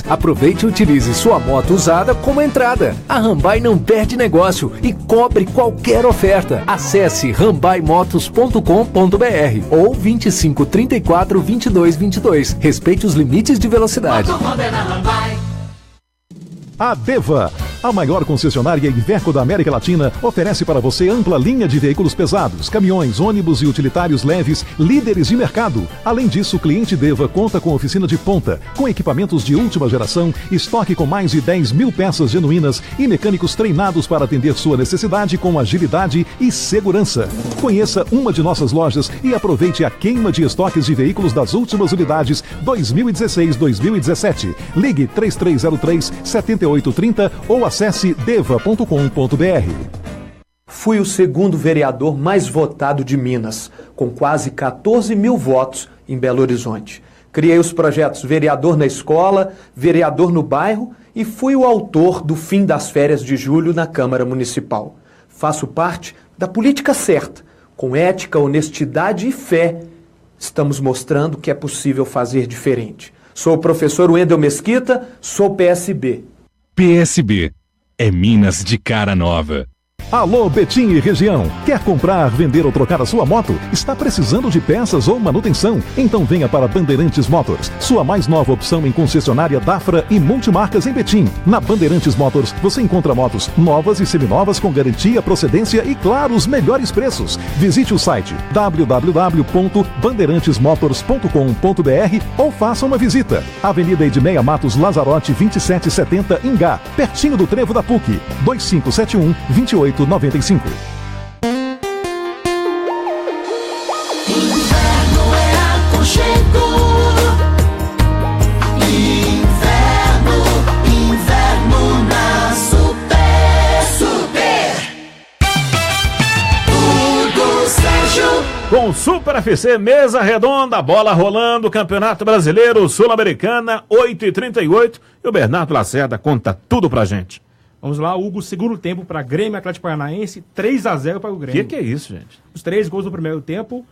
Aproveite e utilize sua moto usada como entrada. A Hyundai não perde negócio e cobre qualquer oferta. Acesse hyundaimotos.com.br ou 25 34 22 22. Respeite os limites de velocidade. Moto Honda é na Hyundai. A Deva, a maior concessionária Iveco da América Latina, oferece para você ampla linha de veículos pesados, caminhões, ônibus e utilitários leves, líderes de mercado. Além disso, o cliente Deva conta com oficina de ponta, com equipamentos de última geração, estoque com mais de 10 mil peças genuínas e mecânicos treinados para atender sua necessidade com agilidade e segurança. Conheça uma de nossas lojas e aproveite a queima de estoques de veículos das últimas unidades 2016-2017. Ligue 3303-7830 ou acesse deva.com.br. Fui o segundo vereador mais votado de Minas, com quase 14 mil votos em Belo Horizonte. Criei os projetos Vereador na Escola, Vereador no Bairro e fui o autor do Fim das Férias de Julho na Câmara Municipal. Faço parte da política certa, com ética, honestidade e fé. Estamos mostrando que é possível fazer diferente. Sou o professor Wendel Mesquita, sou PSB. PSB é Minas de cara nova. Alô, Betim e região. Quer comprar, vender ou trocar a sua moto? Está precisando de peças ou manutenção? Então venha para Bandeirantes Motors, sua mais nova opção em concessionária Dafra e multimarcas em Betim. Na Bandeirantes Motors, você encontra motos novas e seminovas com garantia, procedência e, claro, os melhores preços. Visite o site www.bandeirantesmotors.com.br ou faça uma visita. Avenida Edmeia Matos Lazarote 2770, Ingá, pertinho do Trevo da PUC, 2571-2895. Inverno é aconchego. Inverno na Super. Hugo Sérgio. Com Super FC, mesa redonda, bola rolando, Campeonato Brasileiro, Sul-Americana, 8h38. E o Bernardo Lacerda conta tudo pra gente. Vamos lá, Hugo, segundo tempo para Grêmio Atlético Paranaense, 3-0 para o Grêmio. Que é isso, gente? Os 3 gols no primeiro tempo,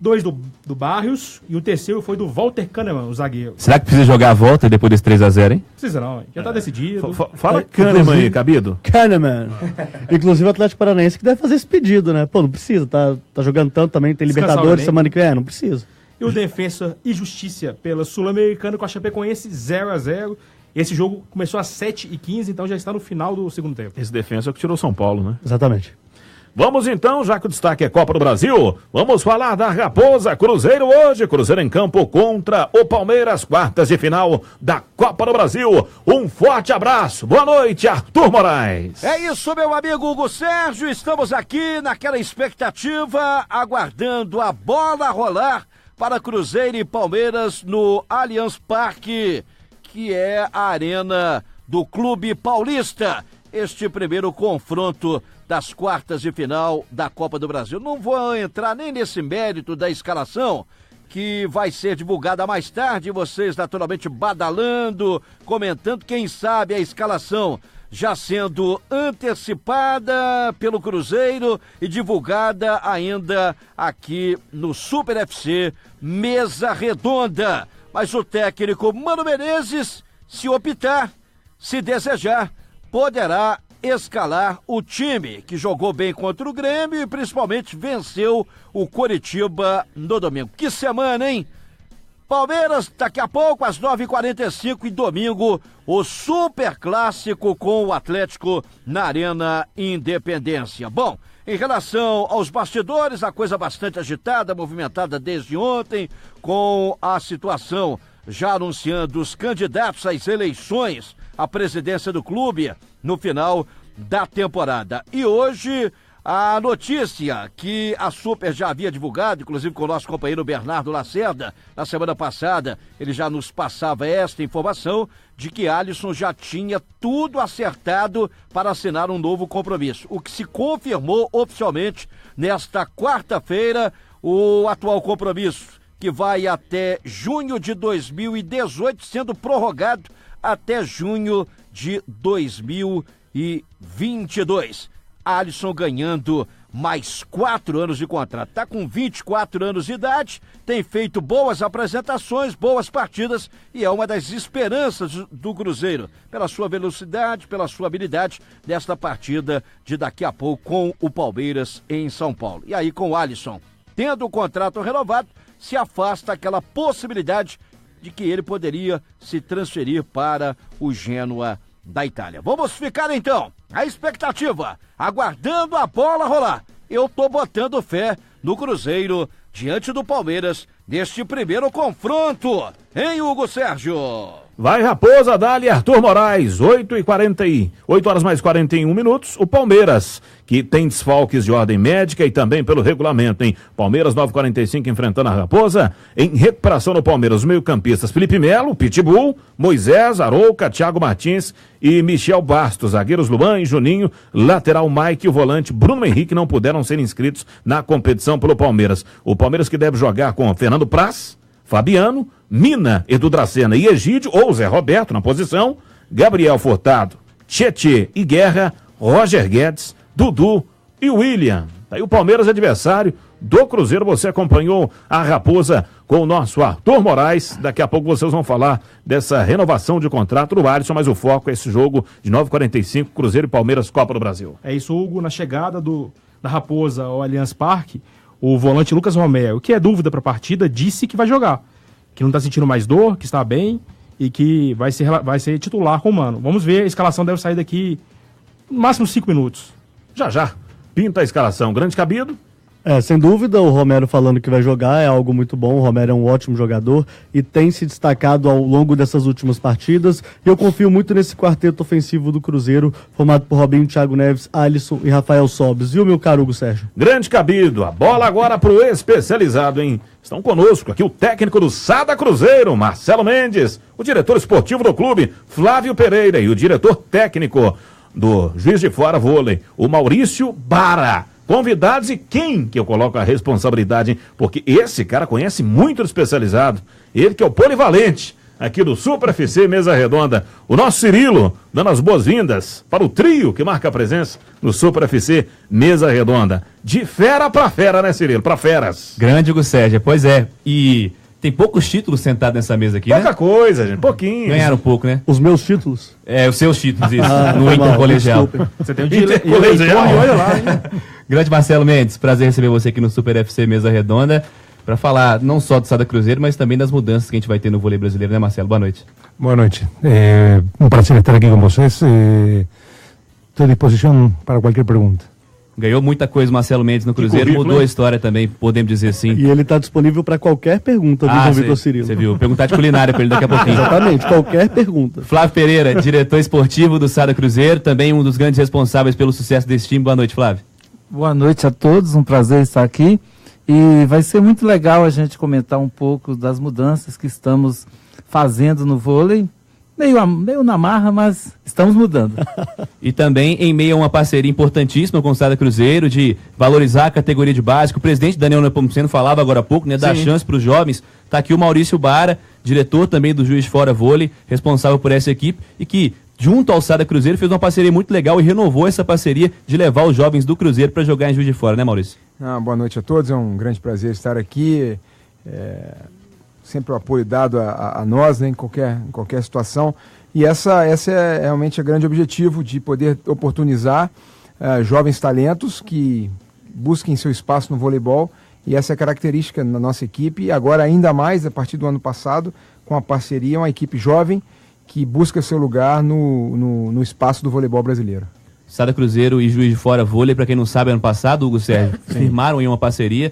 2 do Barrios e o terceiro foi do Walter Kahneman, o zagueiro. Será que precisa jogar a volta depois desse 3-0, hein? Precisa não, hein? Já tá decidido. Fala Kahneman aí, Cabido. Kahneman. Inclusive o Atlético Paranaense que deve fazer esse pedido, né? Pô, não precisa, tá jogando tanto também, tem Libertadores semana que vem, não precisa. E o Defensa e Justiça pela Sul-Americana com a Chapecoense 0-0. Esse jogo começou às 7h15, então já está no final do segundo tempo. Esse Defensa é o que tirou São Paulo, né? Exatamente. Vamos então, já que o destaque é Copa do Brasil, vamos falar da Raposa Cruzeiro hoje. Cruzeiro em campo contra o Palmeiras, quartas de final da Copa do Brasil. Um forte abraço. Boa noite, Arthur Moraes. É isso, meu amigo Hugo Sérgio. Estamos aqui naquela expectativa, aguardando a bola rolar para Cruzeiro e Palmeiras no Allianz Parque, que é a arena do Clube Paulista. Este primeiro confronto das quartas de final da Copa do Brasil. Não vou entrar nem nesse mérito da escalação, que vai ser divulgada mais tarde, vocês naturalmente badalando, comentando, quem sabe a escalação já sendo antecipada pelo Cruzeiro e divulgada ainda aqui no Super FC Mesa Redonda. Mas o técnico Mano Menezes, se optar, se desejar, poderá escalar o time, que jogou bem contra o Grêmio e principalmente venceu o Coritiba no domingo. Que semana, hein? Palmeiras, daqui a pouco, às 9h45 e domingo, o Super Clássico com o Atlético na Arena Independência. Bom, em relação aos bastidores, a coisa bastante agitada, movimentada desde ontem, com a situação já anunciando os candidatos às eleições à presidência do clube no final da temporada. E hoje A notícia que a Super já havia divulgado, inclusive com o nosso companheiro Bernardo Lacerda, na semana passada, ele já nos passava esta informação de que Alisson já tinha tudo acertado para assinar um novo compromisso. O que se confirmou oficialmente nesta quarta-feira, o atual compromisso, que vai até junho de 2018, sendo prorrogado até junho de 2022. Alisson ganhando mais 4 anos de contrato. Está com 24 anos de idade, tem feito boas apresentações, boas partidas e é uma das esperanças do Cruzeiro, pela sua velocidade, pela sua habilidade nesta partida de daqui a pouco com o Palmeiras em São Paulo. E aí com o Alisson, tendo o contrato renovado, se afasta aquela possibilidade de que ele poderia se transferir para o Genoa da Itália. Vamos ficar então a expectativa, aguardando a bola rolar. Eu tô botando fé no Cruzeiro diante do Palmeiras neste primeiro confronto, hein, Hugo Sérgio? Vai Raposa, dali Arthur Moraes, 8 horas mais 41 minutos, o Palmeiras, que tem desfalques de ordem médica e também pelo regulamento, hein? Palmeiras 9:45 enfrentando a Raposa, em recuperação no Palmeiras, os meio-campistas Felipe Melo, Pitbull, Moisés, Arouca, Thiago Martins e Michel Bastos, zagueiros Luan e Juninho, lateral Mike e o volante Bruno Henrique não puderam ser inscritos na competição pelo Palmeiras. O Palmeiras que deve jogar com Fernando Praz, Fabiano, Mina, Edu Dracena e Egídio, ou Zé Roberto na posição, Gabriel Furtado, Tietê e Guerra, Roger Guedes, Dudu e William. Aí o Palmeiras adversário do Cruzeiro, você acompanhou a Raposa com o nosso Arthur Moraes, daqui a pouco vocês vão falar dessa renovação de contrato do Alisson, mas o foco é esse jogo de 9:45, Cruzeiro e Palmeiras, Copa do Brasil. É isso, Hugo, na chegada da Raposa ao Allianz Parque, o volante Lucas Romero, que é dúvida para a partida, disse que vai jogar, que não está sentindo mais dor, que está bem e que vai ser titular com o Mano. Vamos ver, a escalação deve sair daqui no máximo 5 minutos. Já. Pinta a escalação, grande cabido. Sem dúvida, o Romero falando que vai jogar é algo muito bom. O Romero é um ótimo jogador e tem se destacado ao longo dessas últimas partidas. E eu confio muito nesse quarteto ofensivo do Cruzeiro, formado por Robinho, Thiago Neves, Alisson e Rafael Sobis. Viu, meu caro Hugo Sérgio? Grande cabido, a bola agora pro especializado, hein? Estão conosco aqui o técnico do Sada Cruzeiro, Marcelo Mendes, o diretor esportivo do clube, Flávio Pereira, e o diretor técnico do Juiz de Fora Vôlei, o Maurício Bara. Convidados e quem que eu coloco a responsabilidade, hein? Porque esse cara conhece muito do especializado, ele que é o polivalente aqui do Super FC Mesa Redonda, o nosso Cirilo, dando as boas-vindas para o trio que marca a presença no Super FC Mesa Redonda. De fera pra fera, né, Cirilo? Pra feras. Grande, Hugo Sérgio, pois é, e tem poucos títulos sentados nessa mesa aqui, Pouca coisa, gente, pouquinho. Ganharam um pouco, né? Os meus títulos? Os seus títulos, isso, no intercolegial. Você tem um intercolegial, olha lá, hein? Grande Marcelo Mendes, prazer receber você aqui no Super FC Mesa Redonda, para falar não só do Sada Cruzeiro, mas também das mudanças que a gente vai ter no vôlei brasileiro, né, Marcelo? Boa noite. Boa noite. Um prazer estar aqui com vocês. Estou à disposição para qualquer pergunta. Ganhou muita coisa o Marcelo Mendes no Cruzeiro, mudou a história também, podemos dizer assim. E ele está disponível para qualquer pergunta do João Vitor Cirilo. Você viu, perguntar de culinária para ele daqui a pouquinho. Exatamente, qualquer pergunta. Flávio Pereira, diretor esportivo do Sada Cruzeiro, também um dos grandes responsáveis pelo sucesso desse time. Boa noite, Flávio. Boa noite a todos, um prazer estar aqui. E vai ser muito legal a gente comentar um pouco das mudanças que estamos fazendo no vôlei. Meio na marra, mas estamos mudando. E também em meio a uma parceria importantíssima com o Sada Cruzeiro, de valorizar a categoria de base, que o presidente Daniel Nepomuceno falava agora há pouco, né, dar chance para os jovens. Está aqui o Maurício Bara, diretor também do Juiz de Fora Vôlei, responsável por essa equipe, e que, junto ao Sada Cruzeiro, fez uma parceria muito legal e renovou essa parceria de levar os jovens do Cruzeiro para jogar em Juiz de Fora, né, Maurício? Boa noite a todos, é um grande prazer estar aqui. Sempre o apoio dado a nós, né, em qualquer situação. E essa é realmente o grande objetivo, de poder oportunizar jovens talentos que busquem seu espaço no voleibol. E essa é a característica na nossa equipe. E agora, ainda mais, a partir do ano passado, com a parceria, uma equipe jovem que busca seu lugar no espaço do voleibol brasileiro. Sada Cruzeiro e Juiz de Fora Vôlei, para quem não sabe, ano passado, Hugo Sérgio, firmaram em uma parceria.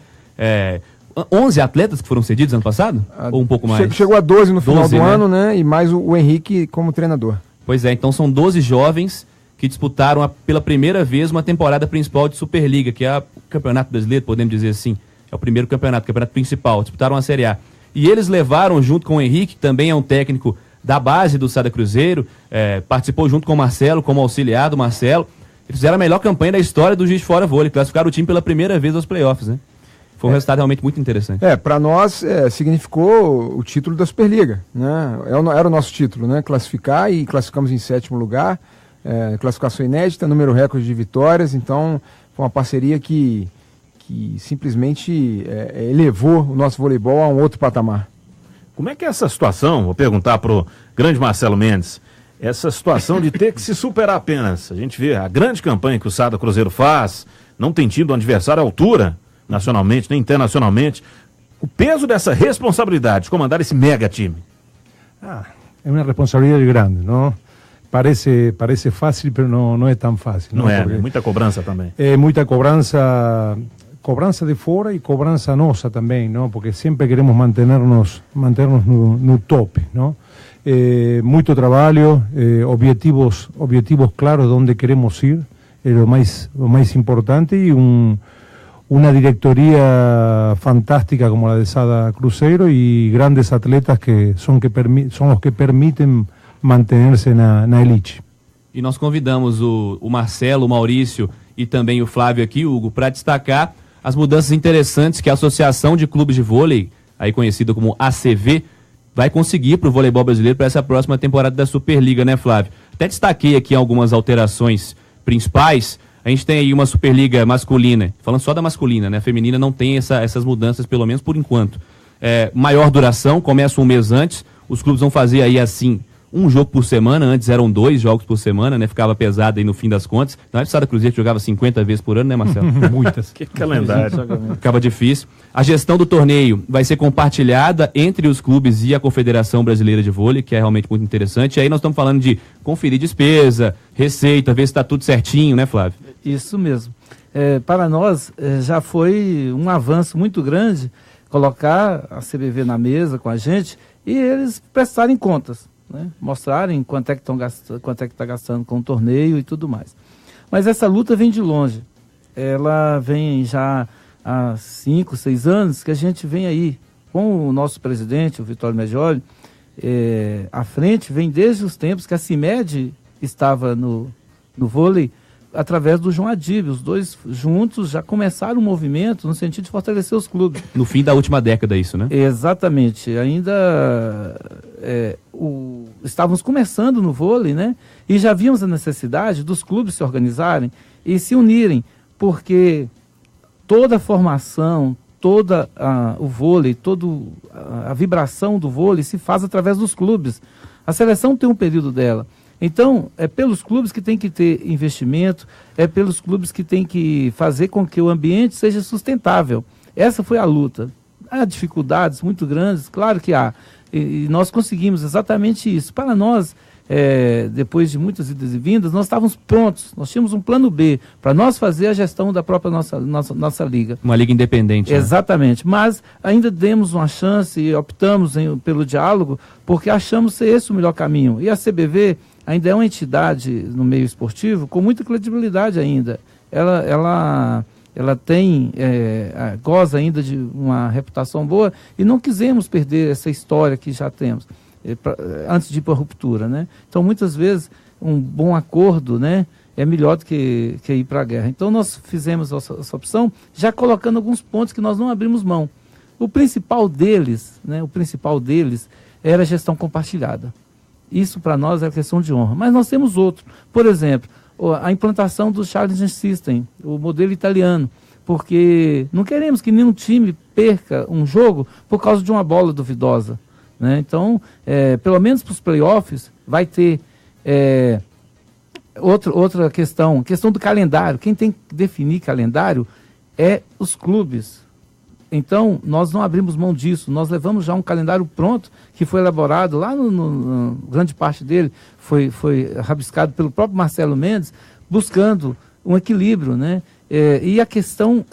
11 atletas que foram cedidos ano passado? Ou um pouco mais? Chegou a 12 no final do ano, né? E mais o Henrique como treinador. Pois é, então são 12 jovens que disputaram pela primeira vez uma temporada principal de Superliga, que é o Campeonato Brasileiro, podemos dizer assim. É o primeiro campeonato principal. Disputaram a Série A. E eles levaram, junto com o Henrique, que também é um técnico da base do Sada Cruzeiro, participou junto com o Marcelo, como auxiliar do Marcelo. Eles fizeram a melhor campanha da história do Juiz de Fora Vôlei, classificaram o time pela primeira vez aos playoffs, né? Foi um resultado realmente muito interessante. Para nós significou o título da Superliga, né? Era o nosso título, né? Classificar, e classificamos em 7º lugar, classificação inédita, número recorde de vitórias, então foi uma parceria que simplesmente elevou o nosso voleibol a um outro patamar. Como é que é essa situação, vou perguntar pro grande Marcelo Mendes, essa situação de ter que se superar apenas? A gente vê a grande campanha que o Sada Cruzeiro faz, não tem tido um adversário à altura, nacionalmente nem internacionalmente. O peso dessa responsabilidade de comandar esse mega time? É uma responsabilidade grande, não? Parece fácil, mas não é tão fácil. Não é, muita cobrança também. É muita cobrança de fora e cobrança nossa também, não? Porque sempre queremos manter-nos no top, não? Muito trabalho, objetivos claros de onde queremos ir, é o mais importante, e uma diretoria fantástica como a de Sada Cruzeiro e grandes atletas que são os que permitem manter-se na elite. E nós convidamos o Marcelo, o Maurício e também o Flávio aqui, Hugo, para destacar as mudanças interessantes que a Associação de Clubes de Vôlei, aí conhecida como ACV, vai conseguir para o voleibol brasileiro para essa próxima temporada da Superliga, né, Flávio? Até destaquei aqui algumas alterações principais. A gente tem aí uma Superliga masculina, falando só da masculina, né? A feminina não tem essas mudanças, pelo menos por enquanto. Maior duração, começa um mês antes, os clubes vão fazer aí assim, um jogo por semana, antes eram 2 jogos por semana, né? Ficava pesado aí no fim das contas. Não é Sada Cruzeiro que jogava 50 vezes por ano, né, Marcelo? Muitas. Que calendário. Ficava difícil. A gestão do torneio vai ser compartilhada entre os clubes e a Confederação Brasileira de Vôlei, que é realmente muito interessante. E aí nós estamos falando de conferir despesa, receita, ver se está tudo certinho, né, Flávio? Isso mesmo. Para nós, já foi um avanço muito grande colocar a CBV na mesa com a gente e eles prestarem contas, né? Mostrarem quanto é que está gastando com o torneio e tudo mais. Mas essa luta vem de longe. Ela vem já há 5, 6 anos que a gente vem aí com o nosso presidente, o Vitório Meggioli, à frente, vem desde os tempos que a CIMED estava no vôlei, através do João Adib. Os dois juntos já começaram um movimento no sentido de fortalecer os clubes. No fim da última década isso, né? Exatamente. Ainda estávamos começando no vôlei, né? E já víamos a necessidade dos clubes se organizarem e se unirem, porque toda a formação, o vôlei, toda a vibração do vôlei se faz através dos clubes. A seleção tem um período dela. Então, é pelos clubes que tem que ter investimento, é pelos clubes que tem que fazer com que o ambiente seja sustentável. Essa foi a luta. Há dificuldades muito grandes, claro que há. E nós conseguimos exatamente isso. Para nós, depois de muitas idas e vindas, nós estávamos prontos. Nós tínhamos um plano B para nós fazer a gestão da própria nossa liga. Uma liga independente. Né? Exatamente. Mas ainda demos uma chance e optamos pelo diálogo, porque achamos ser esse o melhor caminho. E a CBV ainda é uma entidade no meio esportivo com muita credibilidade ainda. Ela goza ainda de uma reputação boa e não quisemos perder essa história que já temos antes de ir para a ruptura, né? Então, muitas vezes, um bom acordo, né, é melhor do que ir para a guerra. Então, nós fizemos essa opção já colocando alguns pontos que nós não abrimos mão. O principal deles era a gestão compartilhada. Isso para nós é questão de honra. Mas nós temos outro. Por exemplo, a implantação do Challenge System, o modelo italiano, porque não queremos que nenhum time perca um jogo por causa de uma bola duvidosa, né? Então, pelo menos para os playoffs, vai ter outra questão do calendário. Quem tem que definir calendário é os clubes. Então, nós não abrimos mão disso, nós levamos já um calendário pronto, que foi elaborado lá, grande parte dele foi rabiscado pelo próprio Marcelo Mendes, buscando um equilíbrio, né? E a questão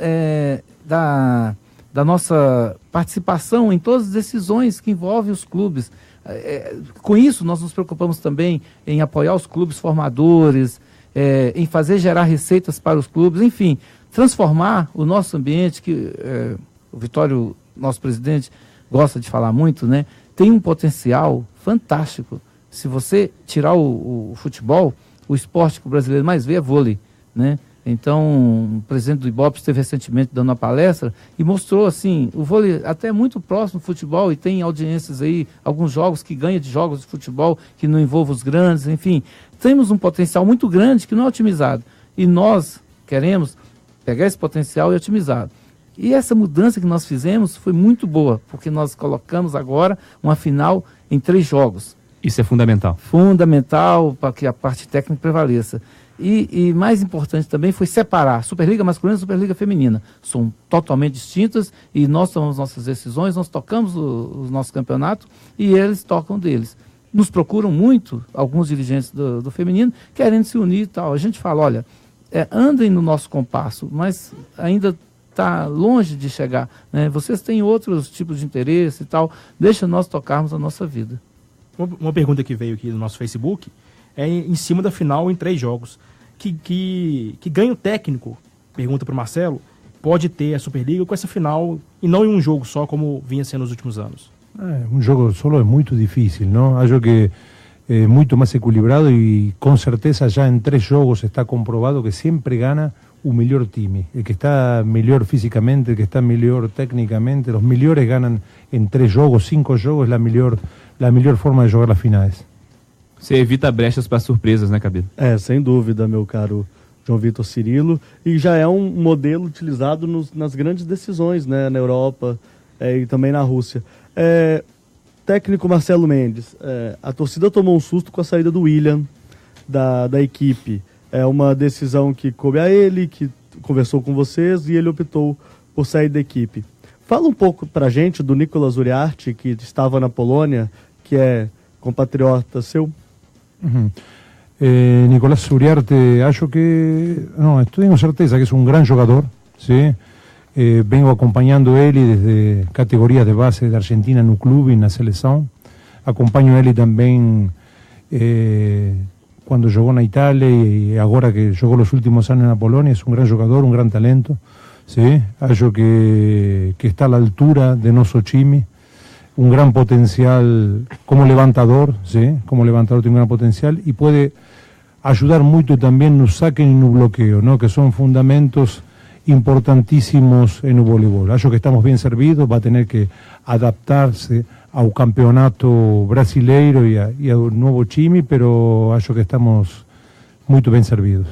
da nossa participação em todas as decisões que envolvem os clubes. Com isso, nós nos preocupamos também em apoiar os clubes formadores, em fazer gerar receitas para os clubes, enfim, transformar o nosso ambiente, que o Vitório, nosso presidente, gosta de falar muito, né? Tem um potencial fantástico. Se você tirar o futebol, o esporte que o brasileiro mais vê é vôlei, né? Então, o presidente do Ibope esteve recentemente dando uma palestra e mostrou, assim, o vôlei até muito próximo do futebol, e tem audiências aí, alguns jogos que ganham de jogos de futebol que não envolvem os grandes, enfim. Temos um potencial muito grande que não é otimizado. E nós queremos pegar esse potencial e otimizá-lo. E essa mudança que nós fizemos foi muito boa, porque nós colocamos agora uma final em 3 jogos. Isso é fundamental. Fundamental para que a parte técnica prevaleça. E mais importante também foi separar Superliga masculina e Superliga feminina. São totalmente distintas e nós tomamos nossas decisões, nós tocamos os nossos campeonatos e eles tocam deles. Nos procuram muito, alguns dirigentes do feminino, querendo se unir e tal. A gente fala, olha, andem no nosso compasso, mas ainda está longe de chegar, né? Vocês têm outros tipos de interesse e tal, deixa nós tocarmos a nossa vida. Uma pergunta que veio aqui no nosso Facebook é em cima da final em 3 jogos. Que ganho técnico, pergunta para o Marcelo, pode ter a Superliga com essa final e não em um jogo só como vinha sendo nos últimos anos? Um jogo solo é muito difícil, não? Acho que é muito mais equilibrado e com certeza já em 3 jogos está comprovado que sempre gana o melhor time, el que está melhor fisicamente, el que está melhor tecnicamente, os melhores ganam em 3 jogos, 5 jogos, la melhor forma de jogar as finais. Você evita brechas para surpresas, né, Cabelo? Sem dúvida, meu caro João Vitor Cirilo, e já é um modelo utilizado nas grandes decisões, né, na Europa e também na Rússia. Técnico Marcelo Mendes, a torcida tomou um susto com a saída do William da equipe. É uma decisão que coube a ele, que conversou com vocês e ele optou por sair da equipe. Fala um pouco pra gente do Nicolas Uriarte, que estava na Polônia, que é compatriota seu. Nicolás Uriarte, acho que, tenho certeza que é um grande jogador, sim. Vengo acompanhando ele desde categorias de base da Argentina no clube, na seleção. Acompanho ele também quando jogou na Itália e agora que jogou os últimos anos na Polônia. É um grande jogador, um grande talento, sim. Acho que está à altura de nosso time. Un gran potencial como levantador, ¿sí? Como levantador tiene un gran potencial y puede ayudar mucho también no saque y no bloqueo, ¿no? Que son fundamentos importantísimos en el voleibol. Acho que estamos bien servidos, va a tener que adaptarse ao campeonato brasileiro e ao novo time, pero acho que estamos muito bem servidos.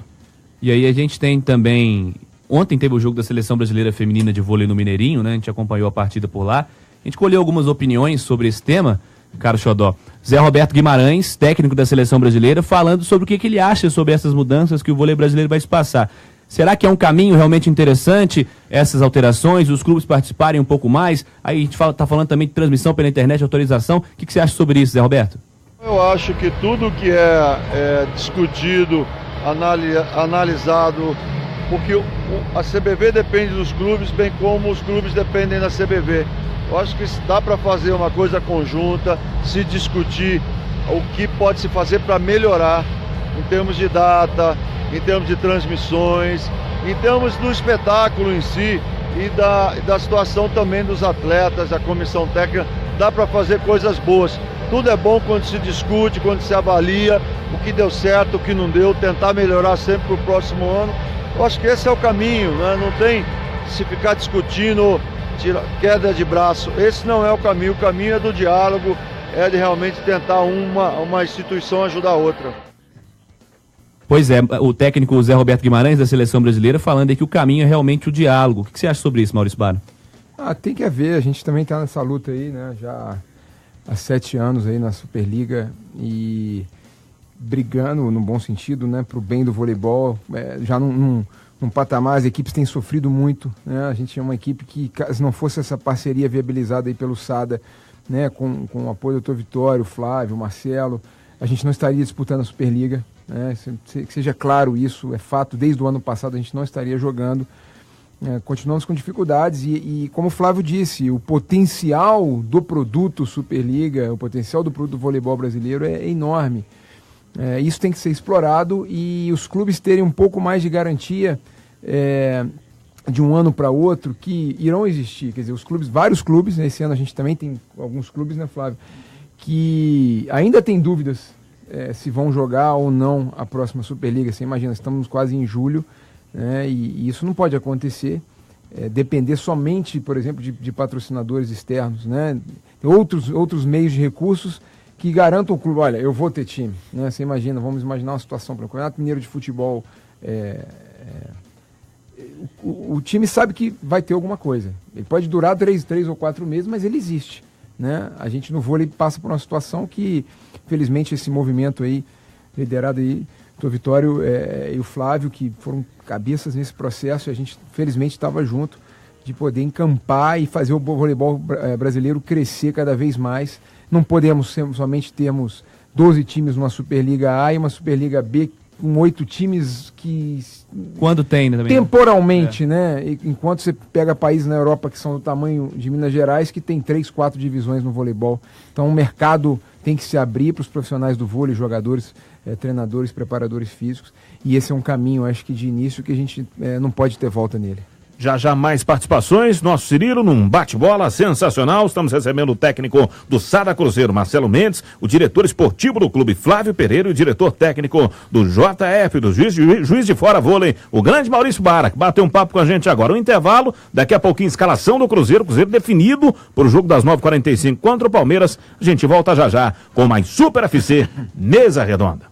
E aí a gente tem também, ontem teve o jogo da Seleção Brasileira Feminina de Vôlei no Mineirinho, né? A gente acompanhou a partida por lá. A gente colheu algumas opiniões sobre esse tema, caro Xodó. Zé Roberto Guimarães, técnico da Seleção Brasileira, falando sobre o que ele acha sobre essas mudanças que o vôlei brasileiro vai se passar. Será que é um caminho realmente interessante essas alterações, os clubes participarem um pouco mais? Aí a gente está falando também de transmissão pela internet, autorização. O que você acha sobre isso, Zé Roberto? Eu acho que tudo que é discutido, analisado, porque a CBV depende dos clubes, bem como os clubes dependem da CBV. Eu acho que dá para fazer uma coisa conjunta, se discutir o que pode se fazer para melhorar em termos de data, em termos de transmissões, em termos do espetáculo em si e da situação também dos atletas, da comissão técnica. Dá para fazer coisas boas. Tudo é bom quando se discute, quando se avalia o que deu certo, o que não deu, tentar melhorar sempre para o próximo ano. Eu acho que esse é o caminho, né? Não tem se ficar discutindo queda de braço. Esse não é o caminho é do diálogo, é de realmente tentar uma instituição ajudar a outra. Pois é, o técnico Zé Roberto Guimarães da Seleção Brasileira falando aí que o caminho é realmente o diálogo. O que você acha sobre isso, Maurício Baro? Tem que haver, a gente também está nessa luta aí, né, já há 7 anos aí na Superliga e brigando no bom sentido, né, pro bem do voleibol, já num patamar, as equipes têm sofrido muito, né? A gente é uma equipe que, se não fosse essa parceria viabilizada aí pelo SADA, né, com o apoio do Dr. Vitório, Flávio, Marcelo, a gente não estaria disputando a Superliga, né? Que seja claro isso, é fato, desde o ano passado a gente não estaria jogando, continuamos com dificuldades e como o Flávio disse, o potencial do produto Superliga, o potencial do produto do voleibol brasileiro é enorme. Isso tem que ser explorado e os clubes terem um pouco mais de garantia de um ano para outro que irão existir. Quer dizer, vários clubes, né, esse ano a gente também tem alguns clubes, né, Flávio, que ainda tem dúvidas se vão jogar ou não a próxima Superliga. Você imagina, estamos quase em julho, né, e isso não pode acontecer, depender somente, por exemplo, de patrocinadores externos, né, outros meios de recursos que garantam o clube. Olha, eu vou ter time, né? Você imagina, vamos imaginar uma situação para o Campeonato Mineiro de Futebol, o time sabe que vai ter alguma coisa. Ele pode durar 3 ou 4 meses, mas ele existe, né? A gente no vôlei passa por uma situação que, felizmente, esse movimento aí, liderado aí, do Vitório e o Flávio, que foram cabeças nesse processo, e a gente, felizmente, estava junto de poder encampar e fazer o voleibol brasileiro crescer cada vez mais. Não podemos somente termos 12 times numa Superliga A e uma Superliga B com 8 times que... Quando tem, né? Também, temporalmente, né? Enquanto você pega países na Europa que são do tamanho de Minas Gerais, que tem 3, 4 divisões no voleibol. Então o mercado tem que se abrir para os profissionais do vôlei, jogadores, treinadores, preparadores físicos. E esse é um caminho, acho que de início, que a gente não pode ter volta nele. Já mais participações, nosso Cirilo num bate-bola sensacional. Estamos recebendo o técnico do Sada Cruzeiro, Marcelo Mendes, o diretor esportivo do clube, Flávio Pereira, e o diretor técnico do JF, do Juiz de Fora Vôlei, o grande Maurício Bara, que bateu um papo com a gente agora. Um intervalo, daqui a pouquinho escalação do Cruzeiro definido para o jogo das 9h45 contra o Palmeiras. A gente volta já com mais Super FC Mesa Redonda.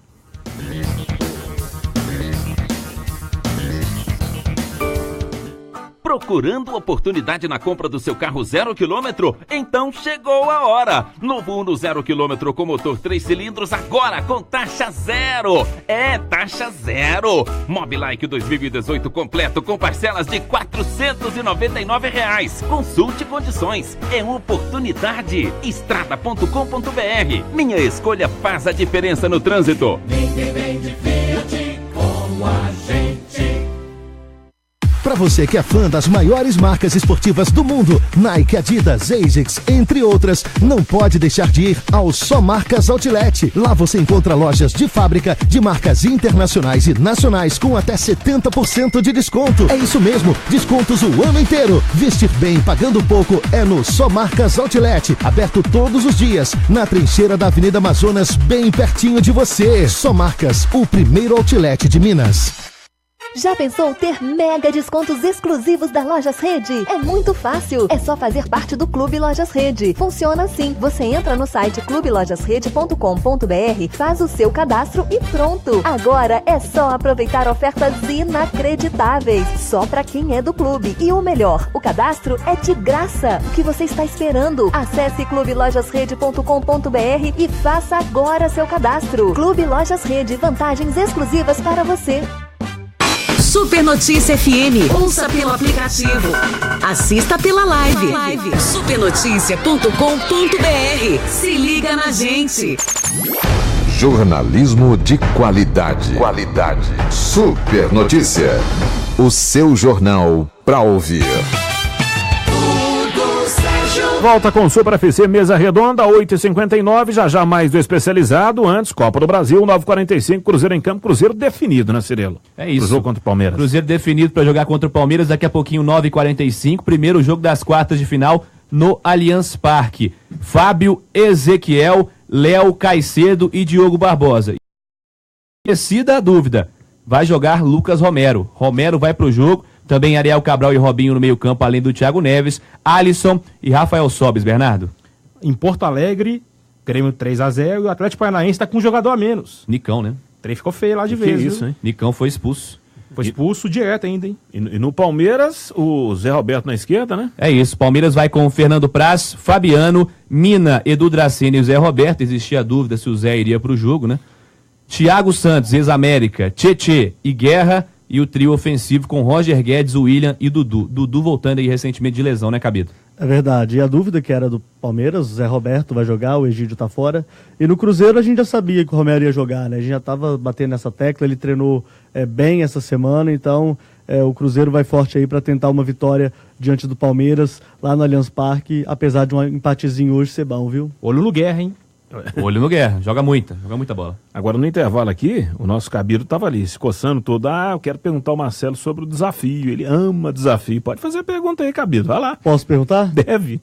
Procurando oportunidade na compra do seu carro 0 km? Então chegou a hora! Novo Uno 0 km com motor 3 cilindros agora com taxa zero! Taxa zero! Mobilike 2018 completo com parcelas de R$ 499. Consulte condições. É oportunidade. Estrada.com.br. Minha escolha faz a diferença no trânsito. Ninguém vende Fiat como a gente. Para você que é fã das maiores marcas esportivas do mundo, Nike, Adidas, ASICS, entre outras, não pode deixar de ir ao Só Marcas Outlet. Lá você encontra lojas de fábrica de marcas internacionais e nacionais com até 70% de desconto. É isso mesmo, descontos o ano inteiro. Vestir bem pagando pouco é no Só Marcas Outlet, aberto todos os dias, na trincheira da Avenida Amazonas, bem pertinho de você. Só Marcas, o primeiro outlet de Minas. Já pensou ter mega descontos exclusivos da Lojas Rede? É muito fácil. É só fazer parte do Clube Lojas Rede. Funciona assim. Você entra no site clubelojasrede.com.br, faz o seu cadastro e pronto. Agora é só aproveitar ofertas inacreditáveis. Só para quem é do clube. E o melhor, o cadastro é de graça. O que você está esperando? Acesse clubelojasrede.com.br e faça agora seu cadastro. Clube Lojas Rede. Vantagens exclusivas para você. Super Notícia FM. Ouça pelo aplicativo. Assista pela live. Supernoticia.com.br. Se liga na gente. Jornalismo de qualidade. Super Notícia. O seu jornal pra ouvir. Volta com Super FC Mesa Redonda, 8h59, já mais do especializado, antes Copa do Brasil, 9h45, Cruzeiro em campo, Cruzeiro definido, né, Cirilo? É isso. Pro jogo contra o Palmeiras. Cruzeiro definido para jogar contra o Palmeiras, daqui a pouquinho 9h45, primeiro jogo das quartas de final no Allianz Parque. Fábio, Ezequiel, Léo, Caicedo e Diogo Barbosa. Esquecida a dúvida, vai jogar Lucas Romero. Romero vai pro jogo. Também Ariel Cabral e Robinho no meio campo, além do Thiago Neves, Alisson e Rafael Sobis, Bernardo. Em Porto Alegre, Grêmio 3-0 e o Atlético Paranaense está com um jogador a menos. Nicão, né? O trem ficou feio lá de vez. Que isso, hein? Nicão foi expulso. Foi expulso direto ainda, hein? E no Palmeiras, o Zé Roberto na esquerda, né? É isso, Palmeiras vai com o Fernando Praz, Fabiano, Mina, Edu Draceni e o Zé Roberto. Existia a dúvida se o Zé iria pro jogo, né? Thiago Santos, ex-América, Tietê e Guerra. E o trio ofensivo com Roger Guedes, William e Dudu. Dudu voltando aí recentemente de lesão, né, Cabido? É verdade. E a dúvida que era do Palmeiras, o Zé Roberto vai jogar, o Egídio tá fora. E no Cruzeiro a gente já sabia que o Romero ia jogar, né? A gente já tava batendo nessa tecla, ele treinou bem essa semana, então o Cruzeiro vai forte aí para tentar uma vitória diante do Palmeiras, lá no Allianz Parque, apesar de um empatezinho hoje ser bom, viu? Olho no Guerra, hein? Olho no Guerra, joga muita bola. Agora, no intervalo aqui, o nosso Cabiro estava ali, se coçando todo. Eu quero perguntar ao Marcelo sobre o desafio. Ele ama desafio. Pode fazer a pergunta aí, Cabiro. Vai lá. Posso perguntar? Deve.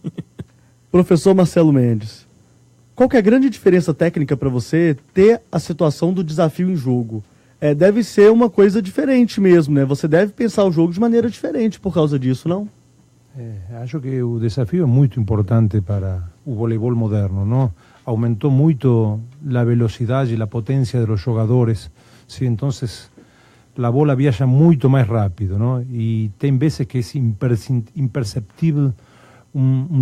Professor Marcelo Mendes, qual que é a grande diferença técnica para você ter a situação do desafio em jogo? Deve ser uma coisa diferente mesmo, né? Você deve pensar o jogo de maneira diferente por causa disso, não? Acho que o desafio é muito importante para o voleibol moderno, não? Aumentou muito a velocidade e a potência dos jogadores, ¿sí? Então a bola viaja muito mais rápido, não? E tem vezes que é imperceptível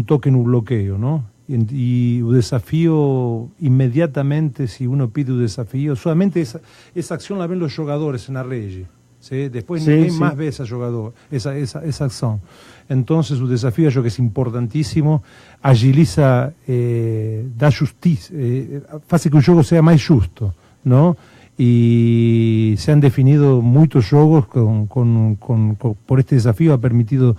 toque no bloqueio, não? E o desafio, imediatamente, se uno pide o desafio, solamente essa ação la ven los jogadores na rede. ¿Sí? Después ninguém mais vê essa ação. Então, o desafio acho que é importantíssimo, agiliza, dá justiça, faz que o jogo seja mais justo, não? E se han definido muitos jogos por este desafio, ha permitido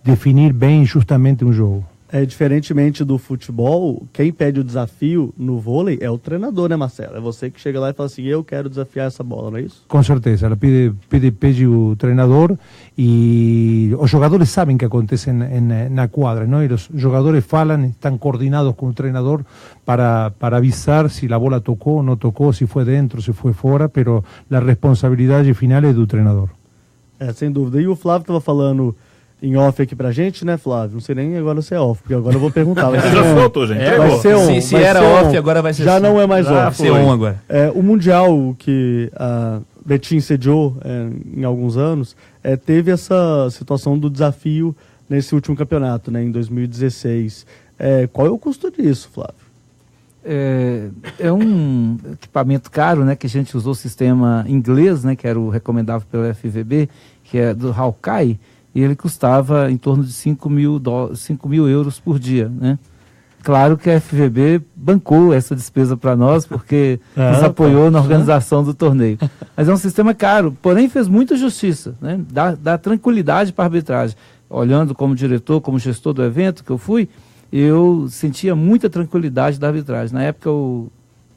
definir bem justamente um jogo. Diferentemente do futebol, quem pede o desafio no vôlei é o treinador, né, Marcelo? É você que chega lá e fala assim, eu quero desafiar essa bola, não é isso? Com certeza, ela pede o treinador e os jogadores sabem o que acontece na quadra, não? E os jogadores falam, estão coordenados com o treinador para avisar se a bola tocou ou não tocou, se foi dentro, se foi fora, mas a responsabilidade final é do treinador. Sem dúvida. E o Flávio estava falando em off aqui pra gente, né, Flávio? Não sei nem agora se é off, porque agora eu vou perguntar. Você já soltou, gente. Vai ser on. Se era off, agora vai ser já não é mais off. Vai ser on agora. O Mundial que a Betim sediou em alguns anos, teve essa situação do desafio nesse último campeonato, né, em 2016. Qual é o custo disso, Flávio? É um equipamento caro, né, que a gente usou o sistema inglês, né, que era o recomendável pelo FVB, que é do Hawkeye, e ele custava em torno de 5 mil euros por dia, né? Claro que a FVB bancou essa despesa para nós, porque nos apoiou na organização do torneio. Mas é um sistema caro, porém fez muita justiça, né? Dá tranquilidade para a arbitragem. Olhando como diretor, como gestor do evento que eu fui, eu sentia muita tranquilidade da arbitragem. Na época o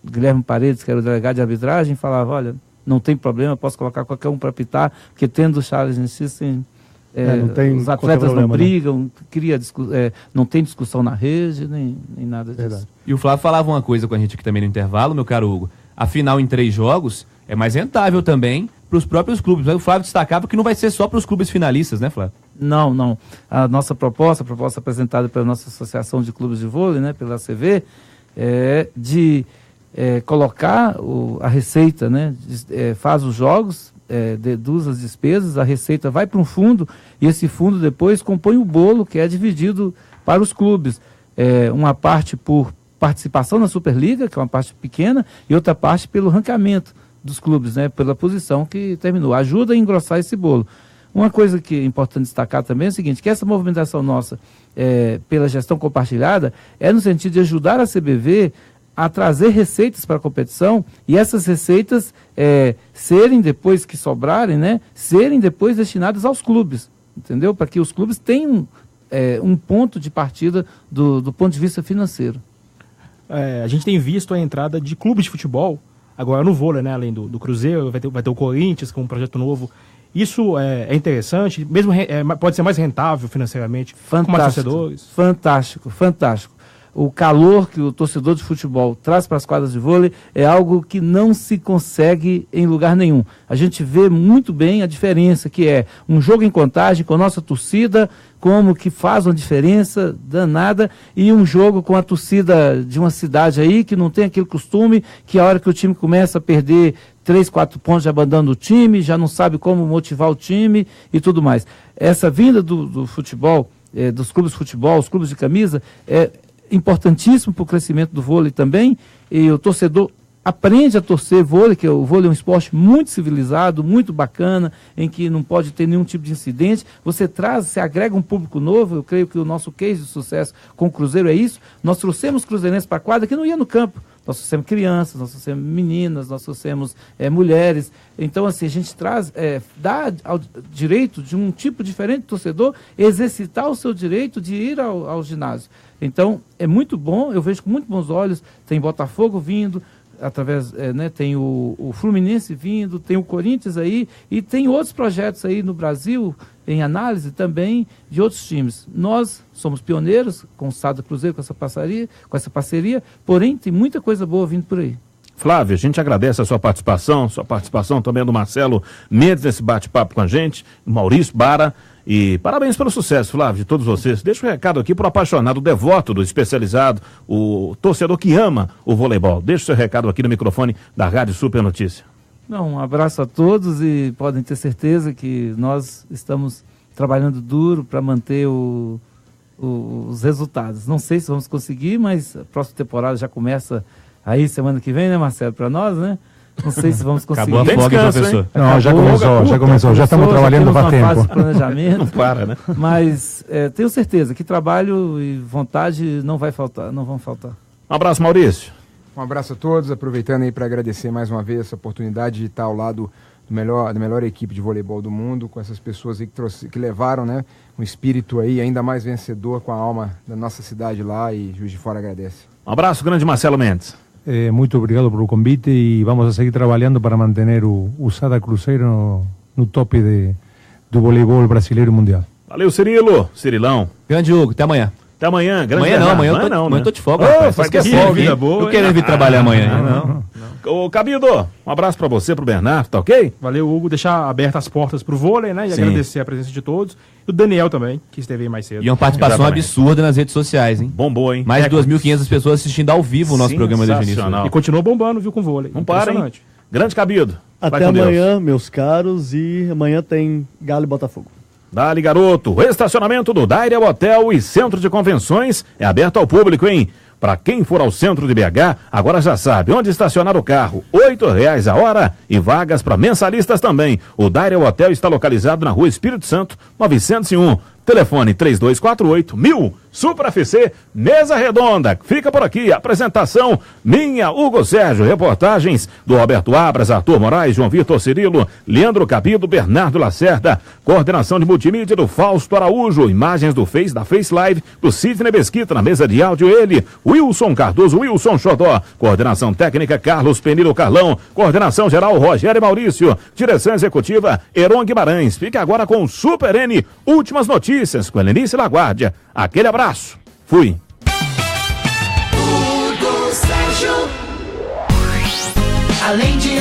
Guilherme Paredes, que era o delegado de arbitragem, falava, olha, não tem problema, posso colocar qualquer um para apitar, porque tendo o Charles System, os atletas não brigam, não tem discussão na rede, nem nada disso. Verdade. E o Flávio falava uma coisa com a gente aqui também no intervalo, meu caro Hugo. A final em 3 jogos é mais rentável também para os próprios clubes. Mas o Flávio destacava que não vai ser só para os clubes finalistas, né, Flávio? Não. A nossa proposta apresentada pela nossa Associação de Clubes de Vôlei, né, pela ACV, é de colocar a receita, né, faz os jogos, deduz as despesas, a receita vai para um fundo e esse fundo depois compõe o bolo que é dividido para os clubes. Uma parte por participação na Superliga, que é uma parte pequena, e outra parte pelo ranqueamento dos clubes, né, pela posição que terminou. Ajuda a engrossar esse bolo. Uma coisa que é importante destacar também é o seguinte, que essa movimentação nossa pela gestão compartilhada é no sentido de ajudar a CBV a trazer receitas para a competição e essas receitas serem depois que sobrarem, né, serem depois destinadas aos clubes, entendeu? Para que os clubes tenham um ponto de partida do ponto de vista financeiro. A gente tem visto a entrada de clubes de futebol, agora no vôlei, né, além do Cruzeiro, vai ter o Corinthians com um projeto novo. Isso é interessante, mesmo pode ser mais rentável financeiramente, com mais torcedores. Fantástico. O calor que o torcedor de futebol traz para as quadras de vôlei é algo que não se consegue em lugar nenhum. A gente vê muito bem a diferença que é um jogo em Contagem com a nossa torcida, como que faz uma diferença danada, e um jogo com a torcida de uma cidade aí que não tem aquele costume, que a hora que o time começa a perder 3, 4 pontos já abandona o time, já não sabe como motivar o time e tudo mais. Essa vinda do futebol, dos clubes de futebol, os clubes de camisa, é importantíssimo para o crescimento do vôlei também, e o torcedor aprende a torcer vôlei, que o vôlei é um esporte muito civilizado, muito bacana, em que não pode ter nenhum tipo de incidente. Você agrega um público novo. Eu creio que o nosso case de sucesso com o Cruzeiro é isso. Nós trouxemos cruzeirenses para a quadra que não ia no campo. Nós trouxemos crianças, nós trouxemos meninas, nós trouxemos mulheres. Então, assim, a gente dá ao direito de um tipo diferente de torcedor exercitar o seu direito de ir ao ginásio. Então, é muito bom, eu vejo com muito bons olhos, tem Botafogo vindo, através, tem o Fluminense vindo, tem o Corinthians aí, e tem outros projetos aí no Brasil, em análise também, de outros times. Nós somos pioneiros com o Sada Cruzeiro, com essa parceria, porém tem muita coisa boa vindo por aí. Flávio, a gente agradece a sua participação também do Marcelo Mendes nesse bate-papo com a gente, do Maurício Bara, e parabéns pelo sucesso, Flávio, de todos vocês. Deixa um recado aqui para o apaixonado, o devoto do especializado, o torcedor que ama o voleibol. Deixa o seu recado aqui no microfone da Rádio Super Notícia. Um abraço a todos e podem ter certeza que nós estamos trabalhando duro para manter os resultados. Não sei se vamos conseguir, mas a próxima temporada já começa aí semana que vem, né, Marcelo, para nós, né? Não sei se vamos conseguir. Acabou a folga, professor. Não, já começou, já estamos trabalhando há tempo. Fase de planejamento. Não para, né? Mas tenho certeza que trabalho e vontade não vão faltar. Um abraço, Maurício. Um abraço a todos, aproveitando aí para agradecer mais uma vez essa oportunidade de estar ao lado da melhor equipe de voleibol do mundo, com essas pessoas aí que levaram, né, um espírito aí ainda mais vencedor com a alma da nossa cidade lá, e Juiz de Fora agradece. Um abraço grande, Marcelo Mendes. Muito obrigado por o convite e vamos a seguir trabalhando para manter o Sada Cruzeiro no top do voleibol brasileiro e mundial. Valeu, Cirilão. Grande Hugo, até amanhã. Até amanhã, grande amanhã eu tô de folga. Faz que folga, vida boa. Eu quero vir trabalhar amanhã. Não. Ô, Cabido, um abraço pra você, pro Bernardo, tá ok? Valeu, Hugo. Deixar abertas as portas pro vôlei, né? E agradecer a presença de todos. E o Daniel também, que esteve aí mais cedo. E uma participação absurda nas redes sociais, hein? Bombou, hein? Mais de 2.500 pessoas assistindo ao vivo o nosso programa desde o início. E continuou bombando, viu, com vôlei. Não para, hein? Grande Cabido. Até amanhã, meus caros, e amanhã tem Galo e Botafogo. Dali, garoto. O estacionamento do Daire Hotel e Centro de Convenções é aberto ao público, hein? Para quem for ao centro de BH, agora já sabe onde estacionar o carro. R$8 a hora e vagas para mensalistas também. O Daire Hotel está localizado na Rua Espírito Santo, 901. Telefone 3248-1000. Super FC, mesa redonda. Fica por aqui. Apresentação minha, Hugo Sérgio. Reportagens do Roberto Abras, Arthur Moraes, João Vitor Cirilo, Leandro Cabido, Bernardo Lacerda. Coordenação de multimídia do Fausto Araújo. Imagens do da Face Live, do Sidney Mesquita. Na mesa de áudio ele, Wilson Cardoso, Wilson Xodó. Coordenação técnica Carlos Penilo Carlão. Coordenação geral Rogério Maurício. Direção executiva Heron Guimarães. Fique agora com o Super N. Últimas notícias com Helenice Laguardia. Aquele abraço. Fui. Hugo Sérgio. Além de